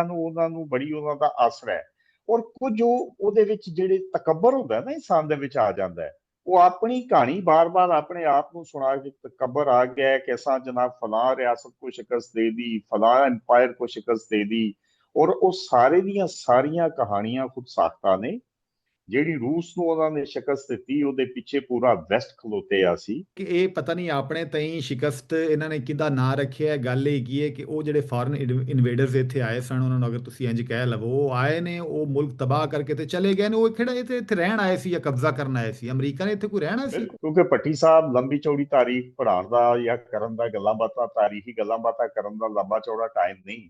ਨੂੰ ਉਹਨਾਂ ਨੂੰ ਬੜੀ ਉਹਨਾਂ ਦਾ ਆਸਰਾ ਹੈ। ਔਰ ਕੁਝ ਉਹਦੇ ਵਿੱਚ ਜਿਹੜੇ ਤਕੱਬਰ ਹੁੰਦਾ ਨਾ ਇਨਸਾਨ ਦੇ ਵਿੱਚ ਆ ਜਾਂਦਾ ਹੈ, ਉਹ ਆਪਣੀ ਕਹਾਣੀ ਬਾਰ-ਬਾਰ ਆਪਣੇ ਆਪ ਨੂੰ ਸੁਣਾ ਕੇ ਤਕੱਬਰ ਆ ਗਿਆ ਹੈ ਕਿ ਅਸਾਂ ਜਨਾਬ ਫਲਾਂ ਰਿਆਸਤ को शिकस्त दे दी, फलां एम्पायर को शिकस्त दे दी। ਔਰ ਉਹ ਸਾਰੇ ਦੀਆਂ ਸਾਰੀਆਂ ਕਹਾਣੀਆਂ ਖੁਦ ਸਾਖਤਾ ਨੇ। ਜਿਹੜੀ ਰੂਸ ਨੂੰ ਉਹਨਾਂ ਨੇ ਸ਼ਿਕਸਤ ਦਿੱਤੀ, ਉਹਦੇ ਪਿੱਛੇ ਪੂਰਾ ਵੈਸਟ ਖਲੋਤੇ ਆ ਸੀ। ਕਿ ਇਹ ਪਤਾ ਨਹੀਂ ਆਪਣੇ ਤਈ ਸ਼ਿਕਸਤ ਇਹਨਾਂ ਨੇ ਕਿਹਦਾ ਨਾਂ ਰੱਖਿਆ। ਗੱਲ ਇਹ ਕੀ ਹੈ ਕਿ ਉਹ ਜਿਹੜੇ ਫਾਰਨ ਇਨਵੇਡਰਸ ਇੱਥੇ ਆਏ ਸਨ, ਉਹਨਾਂ ਨੂੰ ਅਗਰ ਤੁਸੀਂ ਇੰਜ ਕਹਿ ਲਵੋ, ਉਹ ਆਏ ਨੇ, ਉਹ ਮੁਲਕ ਤਬਾਹ ਕਰਕੇ ਤੇ ਚਲੇ ਗਏ ਨੇ। ਉਹ ਕਿਹੜਾ ਇੱਥੇ ਰਹਿਣ ਆਏ ਸੀ ਜਾਂ ਕਬਜ਼ਾ ਕਰਨ ਆਏ ਸੀ? ਅਮਰੀਕਾ ਨੇ ਇੱਥੇ ਕੋਈ ਰਹਿਣਾ ਸੀ? ਬਿਲਕੁਲ, ਕਿਉਂਕਿ ਭੱਟੀ ਸਾਹਿਬ ਲੰਬੀ ਚੌੜੀ ਤਾਰੀਖ ਪੜ੍ਹਾਉਣ ਦਾ ਜਾਂ ਕਰਨ ਦਾ, ਗੱਲਾਂ ਬਾਤਾਂ, ਤਾਰੀਖੀ ਗੱਲਾਂ ਬਾਤਾਂ ਕਰਨ ਦਾ ਲੰਬਾ ਚੌੜਾ ਟਾਈਮ ਨਹੀਂ।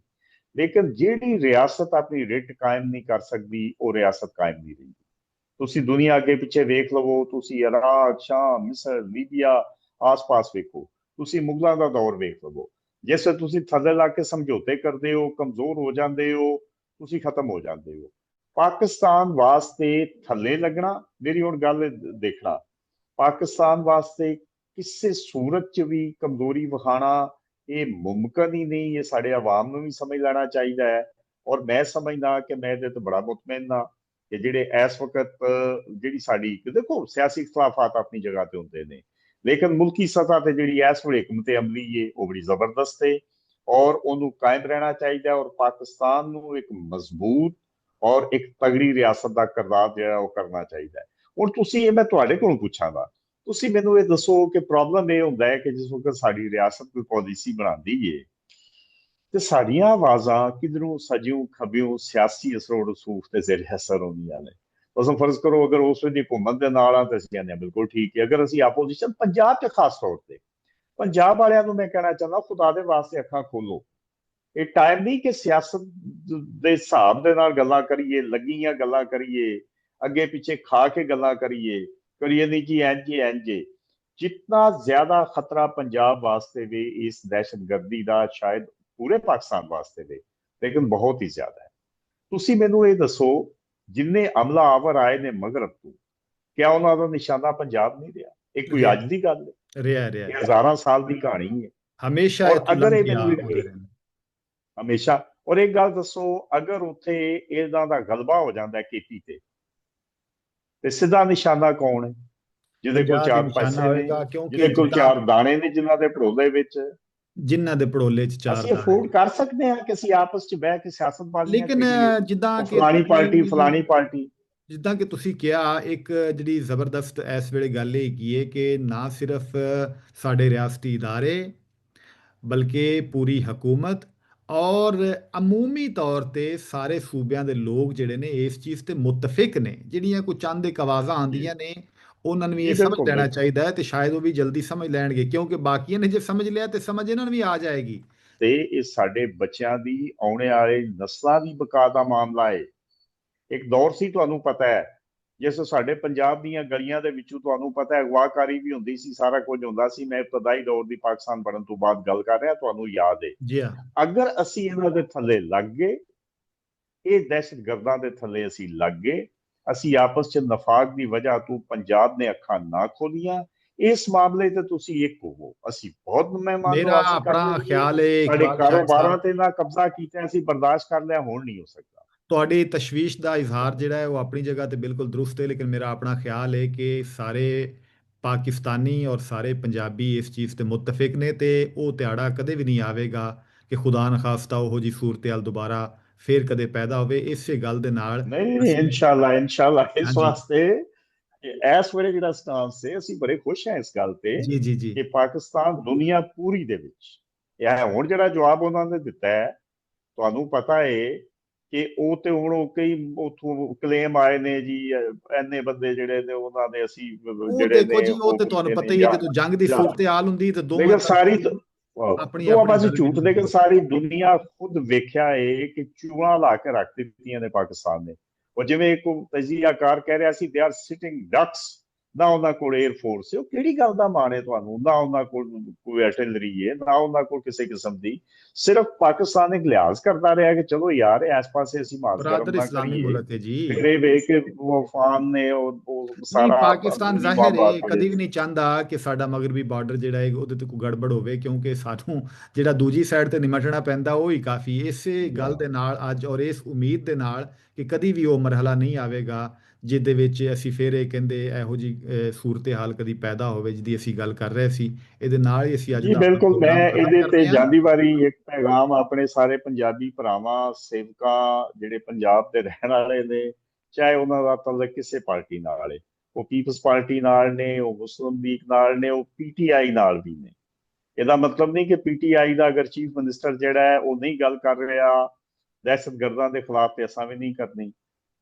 ਲੇਕਿਨ ਜਿਹੜੀ ਰਿਆਸਤ ਆਪਣੀ ਰਿਟ ਕਾਇਮ ਨਹੀਂ ਕਰ ਸਕਦੀ, ਉਹ ਰਿਆਸਤ ਕਾਇਮ ਨਹੀਂ ਰਹਿੰਦੀ। ਤੁਸੀਂ ਦੁਨੀਆ ਅੱਗੇ ਪਿੱਛੇ ਵੇਖ ਲਵੋ, ਤੁਸੀਂ ਇਰਾਕ, ਸ਼ਾਮ, ਮਿਸਰ, ਲੀਬੀਆ, ਆਸ-ਪਾਸ ਵੇਖੋ, ਤੁਸੀਂ ਮੁਗਲਾਂ ਦਾ ਦੌਰ ਵੇਖ ਲਵੋ। ਜਿਸ ਵੇਲੇ ਤੁਸੀਂ ਥੱਲੇ ਲਾ ਕੇ ਸਮਝੌਤੇ ਕਰਦੇ ਹੋ, ਕਮਜ਼ੋਰ ਹੋ ਜਾਂਦੇ ਹੋ, ਤੁਸੀਂ ਖਤਮ ਹੋ ਜਾਂਦੇ ਹੋ। ਪਾਕਿਸਤਾਨ ਵਾਸਤੇ ਥੱਲੇ ਲੱਗਣਾ, ਮੇਰੀ ਹੁਣ ਗੱਲ ਦੇਖਣਾ, ਪਾਕਿਸਤਾਨ ਵਾਸਤੇ ਕਿਸੇ ਸੂਰਤ 'ਚ ਵੀ ਕਮਜ਼ੋਰੀ ਵਿਖਾਣਾ ਇਹ ਮੁਮਕਿਨ ਹੀ ਨਹੀਂ। ਇਹ ਸਾਡੇ ਆਵਾਮ ਨੂੰ ਵੀ ਸਮਝ ਲੈਣਾ ਚਾਹੀਦਾ ਹੈ। ਔਰ ਮੈਂ ਸਮਝਦਾ ਕਿ ਮੈਂ ਇਹਦੇ ਤੋਂ ਬੜਾ ਮੁਤਮਿਨ ਹਾਂ ਕਿ ਜਿਹੜੇ ਇਸ ਵਕਤ ਜਿਹੜੀ ਸਾਡੀ, ਦੇਖੋ ਸਿਆਸੀ ਇਖਤਲਾਫਾਤ ਆਪਣੀ ਜਗ੍ਹਾ ਤੇ ਹੁੰਦੇ ਨੇ, ਲੇਕਿਨ ਮੁਲਕੀ ਸਤਹ ਤੇ ਜਿਹੜੀ ਇਸ ਵੇਲੇ ਹਕਮਤ ਅਮਲੀ ਹੈ ਉਹ ਬੜੀ ਜ਼ਬਰਦਸਤ ਹੈ ਔਰ ਉਹਨੂੰ ਕਾਇਮ ਰਹਿਣਾ ਚਾਹੀਦਾ। ਔਰ ਪਾਕਿਸਤਾਨ ਨੂੰ ਇੱਕ ਮਜ਼ਬੂਤ ਔਰ ਇੱਕ ਤਗੜੀ ਰਿਆਸਤ ਦਾ ਕਿਰਦਾਰ ਜਿਹੜਾ ਉਹ ਕਰਨਾ ਚਾਹੀਦਾ ਹੈ। ਹੁਣ ਤੁਸੀਂ ਇਹ, ਮੈਂ ਤੁਹਾਡੇ ਕੋਲੋਂ ਪੁੱਛਾਂਗਾ, ਤੁਸੀਂ ਮੈਨੂੰ ਇਹ ਦੱਸੋ ਕਿ ਪ੍ਰੋਬਲਮ ਇਹ ਹੁੰਦਾ ਹੈ ਕਿ ਜਿਸ ਵਕਤ ਸਾਡੀ ਰਿਆਸਤ ਕੋਈ ਪਾਲਿਸੀ ਬਣਾਉਂਦੀ ਹੈ ਤੇ ਸਾਡੀਆਂ ਆਵਾਜ਼ਾਂ ਕਿਧਰੋਂ ਸਜਿਓ ਖਬਿਓ ਸਿਆਸੀ ਅਸਰ ਰਸੂਖ ਤੇ ਜ਼ੇਰ ਅਸਰ ਹੁੰਦੀਆਂ ਨੇ। ਤੁਸੀਂ ਫਰਜ਼ ਕਰੋ ਅਗਰ ਉਸ ਵੇਲੇ ਹਕੂਮਤ ਦੇ ਨਾਲ ਆ ਤਾਂ ਅਸੀਂ ਕਹਿੰਦੇ ਹਾਂ ਬਿਲਕੁਲ ਠੀਕ ਹੈ। ਅਗਰ ਅਸੀਂ ਆਪੋਜੀਸ਼ਨ, ਪੰਜਾਬ 'ਚ ਖਾਸ ਤੌਰ ਤੇ ਪੰਜਾਬ ਵਾਲਿਆਂ ਨੂੰ ਮੈਂ ਕਹਿਣਾ ਚਾਹੁੰਦਾ, ਖੁਦਾ ਦੇ ਵਾਸਤੇ ਅੱਖਾਂ ਖੋਲੋ। ਇਹ ਟਾਈਮ ਨਹੀਂ ਕਿ ਸਿਆਸਤ ਦੇ ਹਿਸਾਬ ਦੇ ਨਾਲ ਗੱਲਾਂ ਕਰੀਏ, ਲੱਗੀਆਂ ਗੱਲਾਂ ਕਰੀਏ, ਅੱਗੇ ਪਿੱਛੇ ਖਾ ਕੇ ਗੱਲਾਂ ਕਰੀਏ ਨਹੀਂ ਜੀ ਇੰਜ ਇੰਜ। ਜਿੰਨਾ ਜ਼ਿਆਦਾ ਖਤਰਾ ਪੰਜਾਬ ਵਾਸਤੇ ਵੀ ਇਸ ਦਹਿਸ਼ਤਗਰਦੀ ਦਾ ਸ਼ਾਇਦ ਪੂਰੇ ਪਾਕਿਸਤਾਨ ਵਾਸਤੇ ਵੀ, ਲੇਕਿਨ ਬਹੁਤ ਹੀ ਜ਼ਿਆਦਾ ਹੈ। ਤੁਸੀਂ ਮੈਨੂੰ ਇਹ ਦੱਸੋ, ਜਿੰਨੇ ਹਮਲਾਵਰ ਆਏ ਨੇ ਮਗਰਬ ਤੋਂ, ਕਿਆ ਉਹਨਾਂ ਦਾ ਨਿਸ਼ਾਨਾ ਪੰਜਾਬ ਨਹੀਂ ਰਿਹਾ? ਇਹ ਕੋਈ ਰਿਹਾ ਅੱਜ ਦੀ ਗੱਲ ਹੈ? ਰਿਹਾ ਇਹ ਹਜ਼ਾਰਾਂ ਸਾਲ ਦੀ ਕਹਾਣੀ ਹੈ। ਹਮੇਸ਼ਾ ਔਰ ਇੱਥੋਂ ਅਗਰ ਲੰਘ ਇਹ ਗਿਆ ਮੈਨੂੰ ਉਹਦੇ ਰਹੇ। ਹਮੇਸ਼ਾ, ਔਰ ਇੱਕ ਗੱਲ ਦੱਸੋ, ਅਗਰ ਉੱਥੇ ਇਹਦਾ ਦਾ ਗਲਬਾ ਹੋ ਜਾਂਦਾ ਕੇਪੀ ਤੇ ਸਿੱਧਾ ਨਿਸ਼ਾਨਾ ਕੌਣ ਹੈ? ਜਿਹਦੇ ਕੋਲ ਪੰਜਾਬ ਹੀ ਚਾਰ ਨਿਸ਼ਾਨਾ ਪੈਸੇ ਨੇ, ਹੋਏਗਾ, ਕਿਉਂਕਿ ਜਿਹਦੇ ਕੋਲ ਜਿੱਦਾਂ ਚਾਰ ਦਾਣੇ ਨੇ, ਜਿਨ੍ਹਾਂ ਦੇ ਭੜੋਲੇ ਵਿੱਚ ਜਿਨ੍ਹਾਂ ਦੇ ਪੜੋਲੇ 'ਚ ਚਾਰ ਅਸੀਂ ਦਾਣੇ ਅਫੋਰਡ ਨੇ। ਕਰ ਸਕਦੇ ਹਾਂ ਕਿ ਅਸੀਂ ਆਪਸ 'ਚ ਬਹਿ ਕੇ ਸਿਆਸਤਬਾਜ਼ੀਆਂ ਲੇਕਿਨ ਖੇਡੀਏ। ਜਿੱਦਾਂ ਉਹ ਕਿ ਫਲਾਣੀ ਪਾਰਟੀ, ਤੁਸੀਂ ਫਲਾਣੀ ਪਾਰਟੀ। ਜਿੱਦਾਂ ਕਿ ਤੁਸੀਂ ਕਿਹਾ, ਇੱਕ ਜਿਹੜੀ ਜ਼ਬਰਦਸਤ ਇਸ ਵੇਲੇ ਗੱਲ ਇਹ ਕੀ ਹੈ ਕਿ ਨਾ ਸਿਰਫ ਸਾਡੇ ਰਿਆਸਤੀ ਇਦਾਰੇ, ਬਲਕਿ ਪੂਰੀ ਹਕੂਮਤ ਔਰ ਅਮੂਮੀ ਤੌਰ ਤੇ ਸਾਰੇ ਸੂਬਿਆਂ ਦੇ ਲੋਕ ਜਿਹੜੇ ਨੇ ਇਸ ਚੀਜ਼ ਤੇ ਮੁਤਫਿਕ ਨੇ। ਜਿਹੜੀਆਂ ਕੋਈ ਚੰਦ ਇੱਕ ਆਵਾਜ਼ਾਂ ਜੀ ਆਉਂਦੀਆਂ ਨੇ, ਉਹਨਾਂ ਨੂੰ ਵੀ ਜੀ, ਇਹ ਸਮਝ ਬਿਲਕੁਲ ਲੈਣਾ ਬਿਲਕੁਲ। ਚਾਹੀਦਾ ਹੈ, ਤੇ ਸ਼ਾਇਦ ਉਹ ਵੀ ਜਲਦੀ ਸਮਝ ਲੈਣਗੇ, ਕਿਉਂਕਿ ਬਾਕੀਆਂ ਨੇ ਜੇ ਸਮਝ ਲਿਆ ਤੇ ਸਮਝ ਇਹਨਾਂ ਨੂੰ ਵੀ ਆ ਜਾਏਗੀ। ਤੇ ਇਹ ਸਾਡੇ ਬੱਚਿਆਂ ਦੀ, ਆਉਣੇ ਵਾਲੇ ਨਸਲਾਂ ਦੀ ਬਕਾ ਦਾ ਮਾਮਲਾ ਹੈ। ਇੱਕ ਦੌਰ ਸੀ, ਤੁਹਾਨੂੰ ਪਤਾ ਹੈ, ਜਿਸ ਸਾਡੇ ਪੰਜਾਬ ਦੀਆਂ ਗਲੀਆਂ ਦੇ ਵਿੱਚੋਂ ਤੁਹਾਨੂੰ ਪਤਾ ਹੈ ਅਗਵਾਕਾਰੀ ਵੀ ਹੁੰਦੀ ਸੀ, ਸਾਰਾ ਕੁਝ ਹੁੰਦਾ ਸੀ। ਮੈਂ ਇਬਤਦਾਈ ਦੌਰ ਦੀ ਪਾਕਿਸਤਾਨ ਬਣਨ ਤੋਂ ਬਾਅਦ ਗੱਲ ਕਰ ਰਿਹਾ, ਤੁਹਾਨੂੰ ਯਾਦ ਹੈ। ਜੀ ਹਾਂ। ਅਗਰ ਅਸੀਂ ਇਹਨਾਂ ਦੇ ਥੱਲੇ ਲੱਗ ਗਏ, ਇਹ ਦਹਿਸ਼ਤਗਰਦਾਂ ਦੇ ਥੱਲੇ ਅਸੀਂ ਲੱਗ ਗਏ, ਅਸੀਂ ਆਪਸ 'ਚ ਨਫਾਕ ਦੀ ਵਜ੍ਹਾ ਤੋਂ ਪੰਜਾਬ ਨੇ ਅੱਖਾਂ ਨਾ ਖੋਲੀਆਂ, ਇਸ ਮਾਮਲੇ ਤੇ ਤੁਸੀਂ ਇੱਕ ਹੋਵੋ, ਅਸੀਂ ਬਹੁਤ ਮਹਿਮਾਨ ਮੇਰਾ ਨਵਾਜ਼ੀ ਕਰ ਆਪਣਾ ਲੈਣਗੇ। ਖਿਆਲ ਹੈ ਸਾਡੇ ਇਕਬਾਲ ਸ਼ਾਹ ਕਾਰੋਬਾਰਾਂ ਸਾਹਿਬ, ਤੇ ਨਾ ਕਬਜ਼ਾ ਕੀਤਾ, ਅਸੀਂ ਬਰਦਾਸ਼ਤ ਕਰ ਲਿਆ, ਹੁਣ ਨਹੀਂ ਹੋ ਸਕਦਾ। ਤੁਹਾਡੀ ਤਸ਼ਵੀਸ਼ ਦਾ ਇਜ਼ਹਾਰ ਜਿਹੜਾ ਹੈ ਉਹ ਆਪਣੀ ਜਗ੍ਹਾ ਤੇ ਬਿਲਕੁਲ ਦਰੁਸਤ ਹੈ, ਲੇਕਿਨ ਮੇਰਾ ਆਪਣਾ ਖਿਆਲ ਹੈ ਕਿ ਸਾਰੇ ਪਾਕਿਸਤਾਨੀ ਔਰ ਸਾਰੇ ਪੰਜਾਬੀ ਇਸ ਚੀਜ਼ ਤੇ ਮੁਤਫਿਕ ਨੇ, ਤੇ ਉਹ ਦਿਹਾੜਾ ਕਦੇ ਵੀ ਨਹੀਂ ਆਵੇਗਾ ਕਿ ਖੁਦਾ ਨਖਾਸਤਾ ਉਹੋ ਜੀ ਸੂਰਤ ਹਾਲ ਦੁਬਾਰਾ ਫੇਰ ਕਦੇ ਪੈਦਾ ਹੋਵੇ। ਇਸੇ ਗੱਲ ਦੇ ਨਾਲ ਨਹੀਂ ਨਹੀਂ, ਅਸੀਂ ਇਨਸ਼ਾਅੱਲਾ ਇਨਸ਼ਾਅੱਲਾ, ਇਸ ਹਾਂਜੀ ਵਾਸਤੇ ਇਸ ਵੇਲੇ ਜਿਹੜਾ ਸਟਾਂਸ ਹੈ, ਅਸੀਂ ਬੜੇ ਖੁਸ਼ ਹਾਂ ਇਸ ਗੱਲ ਤੇ ਜੀ ਜੀ ਜੀ ਕਿ ਪਾਕਿਸਤਾਨ ਦੁਨੀਆ ਪੂਰੀ ਦੇ ਵਿੱਚ, ਇਹ ਹੁਣ ਜਿਹੜਾ ਜਵਾਬ ਉਹਨਾਂ ਨੇ ਦਿੱਤਾ ਹੈ, ਤੁਹਾਨੂੰ ਪਤਾ ਹੈ ਕਿ ਉਹ ਤੇ ਹੁਣ ਉਹ ਕਈ ਉਥੋਂ ਕਲੇਮ ਆਏ ਨੇ ਜੀ, ਐਨੇ ਬੰਦੇ ਜਿਹੜੇ ਨੇ ਉਹਨਾਂ ਦੇ ਅਸੀਂ ਉਹ ਜਿਹੜੇ ਦੇਖੋ ਨੇ ਜੀ, ਉਹ ਉਹ ਤੇ ਤੁਹਾਨੂੰ ਕੀਤੇ ਨੇ ਪਤਾ ਹੀ ਹੈ, ਜਾਂ ਜਦੋਂ ਜੰਗ ਦੀ ਜਾਂ ਸੂਰਤ ਹਾਲ ਹੁੰਦੀ ਤੇ ਦੋਵਾਂ ਲੇਕਿਨ ਤਰਫ ਸਾਰੀ ਆਪਣੀ ਦੋਹਾਂ ਆਪਣੀ ਪਾਸੇ ਗੱਲ ਝੂਠ, ਕਹਿਣੀ ਲੇਕਿਨ ਹੁੰਦੀ ਹੈ। ਸਾਰੀ ਦੁਨੀਆ ਖੁਦ ਵੇਖਿਆ ਏ ਕਿ ਚੂੜਾਂ ਲਾ ਕੇ ਰੱਖ ਦਿੱਤੀਆਂ ਨੇ ਪਾਕਿਸਤਾਨ ਨੇ। ਉਹ ਜਿਵੇਂ ਇੱਕ ਤਜਜ਼ੀਆਕਾਰ ਕਹਿ ਰਿਹਾ ਸੀ, ਦੇ ਆਰ ਸਿਟਿੰਗ ਡਕਸ, ਨਾ ਉਹਨਾਂ ਕੋਲ 에ਅਰ ਫੋਰਸ ਹੈ। ਉਹ ਕਿਹੜੀ ਗੱਲ ਦਾ ਮਾਣ ਹੈ ਤੁਹਾਨੂੰ? ਨਾ ਉਹਨਾਂ ਕੋਲ ਕੋਈ ਆਰਟਿਲਰੀ ਹੈ, ਨਾ ਉਹਨਾਂ ਕੋਲ ਕਿਸੇ ਕਿਸਮ ਦੀ। ਸਿਰਫ ਪਾਕਿਸਤਾਨ ਇੱਕ ਲਿਹਾਜ਼ ਕਰਦਾ ਰਿਹਾ ਕਿ ਚਲੋ ਯਾਰ ਇਸ ਪਾਸੇ ਅਸੀਂ ਮਾਸ ਗਰਮ ਬਰਾਦਰ ਨਾ ਇਸਲਾਮੀ ਕਰੀਏ। ਮੁਲਕ ਹੈ ਜੀ। ਫਿਰ ਇਹ ਵੇਖ ਕੇ ਉਹ ਅਫਵਾਨ ਨੇ ਉਹ ਨਹੀਂ, ਸਾਰਾ ਪਾਕਿਸਤਾਨ ਅੰਦਰੂਨੀ ਜ਼ਾਹਿਰ ਮਾਮਲਾ ਹੈ ਜਿਹੜੇ ਕਦੀ ਵੀ ਸੀ। ਨਹੀਂ ਚਾਹੁੰਦਾ ਕਿ ਸਾਡਾ ਮਗਰਬੀ ਬਾਰਡਰ ਜਿਹੜਾ ਹੈ ਉਹਦੇ ਤੇ ਕੋਈ ਗੜਬੜ ਹੋਵੇ, ਕਿਉਂਕਿ ਸਾਨੂੰ ਜਿਹੜਾ ਦੂਜੀ ਸਾਈਡ ਤੇ ਨਿਮਟਣਾ ਪੈਂਦਾ ਉਹ ਹੀ ਕਾਫੀ। ਇਸੇ ਗੱਲ ਦੇ ਨਾਲ ਅੱਜ, ਔਰ ਇਸ ਉਮੀਦ ਦੇ ਨਾਲ ਕਿ ਕਦੀ ਵੀ ਉਹ ਮਰਹਲਾ ਨਹੀਂ ਆਵੇਗਾ ਜਿਹਦੇ ਵਿੱਚ ਅਸੀਂ ਫਿਰ ਇਹ ਕਹਿੰਦੇ ਇਹੋ ਜਿਹੀ ਸੂਰਤ ਹਾਲ ਕਦੀ ਪੈਦਾ ਹੋਵੇ ਜਿਹਦੀ ਅਸੀਂ ਗੱਲ ਕਰ ਰਹੇ ਸੀ। ਇਹਦੇ ਨਾਲ ਹੀ ਅਸੀਂ ਅੱਜ ਜੀ ਦਾ ਆਪਣਾ ਬਿਲਕੁਲ, ਪ੍ਰੋਗਰਾਮ ਮੈਂ ਖਤਮ ਇਹਦੇ ਤੇ ਕਰਦੇ ਹਾਂ। ਜਾਂਦੀ ਵਾਰੀ ਇੱਕ ਪੈਗਾਮ ਆਪਣੇ ਸਾਰੇ ਪੰਜਾਬੀ ਭਰਾਵਾਂ ਸੇਵਕਾਂ ਜਿਹੜੇ ਪੰਜਾਬ ਦੇ ਰਹਿਣ ਵਾਲੇ ਨੇ, ਚਾਹੇ ਉਹਨਾਂ ਦਾ ਤਾਲੁਕ ਕਿਸੇ ਪਾਰਟੀ ਨਾਲ ਹੈ, ਉਹ ਪੀਪਲਸ ਪਾਰਟੀ ਨਾਲ ਨੇ, ਉਹ ਮੁਸਲਿਮ ਲੀਗ ਨਾਲ ਨੇ, ਉਹ ਪੀਟੀਆਈ ਨਾਲ ਵੀ ਨੇ। ਇਹਦਾ ਮਤਲਬ ਨਹੀਂ ਕਿ ਪੀਟੀਆਈ ਦਾ ਅਗਰ ਚੀਫ ਮਿਨਿਸਟਰ ਜਿਹੜਾ ਹੈ ਉਹ ਨਹੀਂ ਗੱਲ ਕਰ ਰਿਹਾ ਦਹਿਸ਼ਤਗਰਦਾਂ ਦੇ ਖਿਲਾਫ, ਤੇ ਅਸਾਂ ਵੀ ਨਹੀਂ ਕਰਨੀ।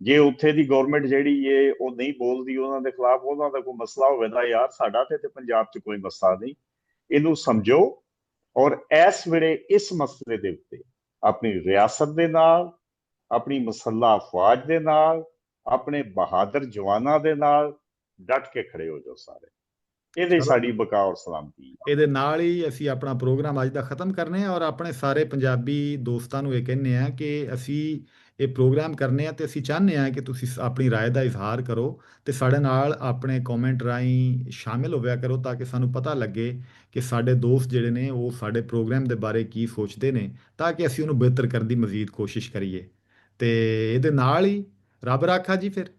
ਜੇ ਉੱਥੇ ਦੀ ਗਵਰਨਮੈਂਟ ਜਿਹੜੀ ਏ ਉਹ ਨਹੀਂ ਬੋਲਦੀ ਉਹਨਾਂ ਦੇ ਖਿਲਾਫ, ਉਹਨਾਂ ਦਾ ਕੋਈ ਮਸਲਾ ਹੋਵੇ ਤਾਂ ਯਾਰ ਸਾਡਾ ਤੇ ਪੰਜਾਬ 'ਚ ਕੋਈ ਮਸਲਾ ਨਹੀਂ। ਇਹਨੂੰ ਸਮਝੋ, ਔਰ ਇਸ ਵੇਲੇ ਇਸ ਮਸਲੇ ਦੇ ਉੱਤੇ ਆਪਣੀ ਰਿਆਸਤ ਦੇ ਨਾਲ, ਆਪਣੀ ਮਸੱਲਾ ਅਫਵਾਜ ਦੇ ਨਾਲ, ਆਪਣੇ ਬਹਾਦਰ ਜਵਾਨਾਂ ਦੇ ਨਾਲ ਡਟ ਕੇ ਖੜੇ ਹੋ ਜਾਓ ਸਾਰੇ। ਇਹਦੇ ਚਲੋ, ਸਾਡੀ ਬਕਾ ਔਰ ਸਲਾਮਤੀ। ਇਹਦੇ ਨਾਲ ਹੀ ਅਸੀਂ ਆਪਣਾ ਪ੍ਰੋਗਰਾਮ ਅੱਜ ਦਾ ਖਤਮ ਕਰਨੇ ਆ, ਔਰ ਆਪਣੇ ਸਾਰੇ ਪੰਜਾਬੀ ਦੋਸਤਾਂ ਨੂੰ ਇਹ ਕਹਿੰਦੇ ਆ ਕਿ ਅਸੀਂ ਇਹ ਪ੍ਰੋਗਰਾਮ ਕਰਨੇ ਆ ਤੇ ਅਸੀਂ ਚਾਹੁੰਦੇ ਆ ਕਿ ਤੁਸੀਂ ਆਪਣੀ رائے ਦਾ ਇਜ਼ਹਾਰ ਕਰੋ ਤੇ ਸਾਡੇ ਨਾਲ ਆਪਣੇ ਕਮੈਂਟ ਰਾਹੀਂ ਸ਼ਾਮਿਲ ਹੋਵਿਆ ਕਰੋ, ਤਾਂ ਕਿ ਸਾਨੂੰ ਪਤਾ ਲੱਗੇ ਕਿ ਸਾਡੇ ਦੋਸਤ ਜਿਹੜੇ ਨੇ ਉਹ ਸਾਡੇ ਪ੍ਰੋਗਰਾਮ ਦੇ ਬਾਰੇ ਕੀ ਸੋਚਦੇ ਨੇ, ਤਾਂ ਕਿ ਅਸੀਂ ਉਹਨੂੰ ਬਿਹਤਰ ਕਰਨ ਦੀ ਮਜ਼ੀਦ ਕੋਸ਼ਿਸ਼ ਕਰੀਏ। ਤੇ ਇਹਦੇ ਨਾਲ ਹੀ ਰੱਬ ਰਾਖਾ ਜੀ ਫਿਰ।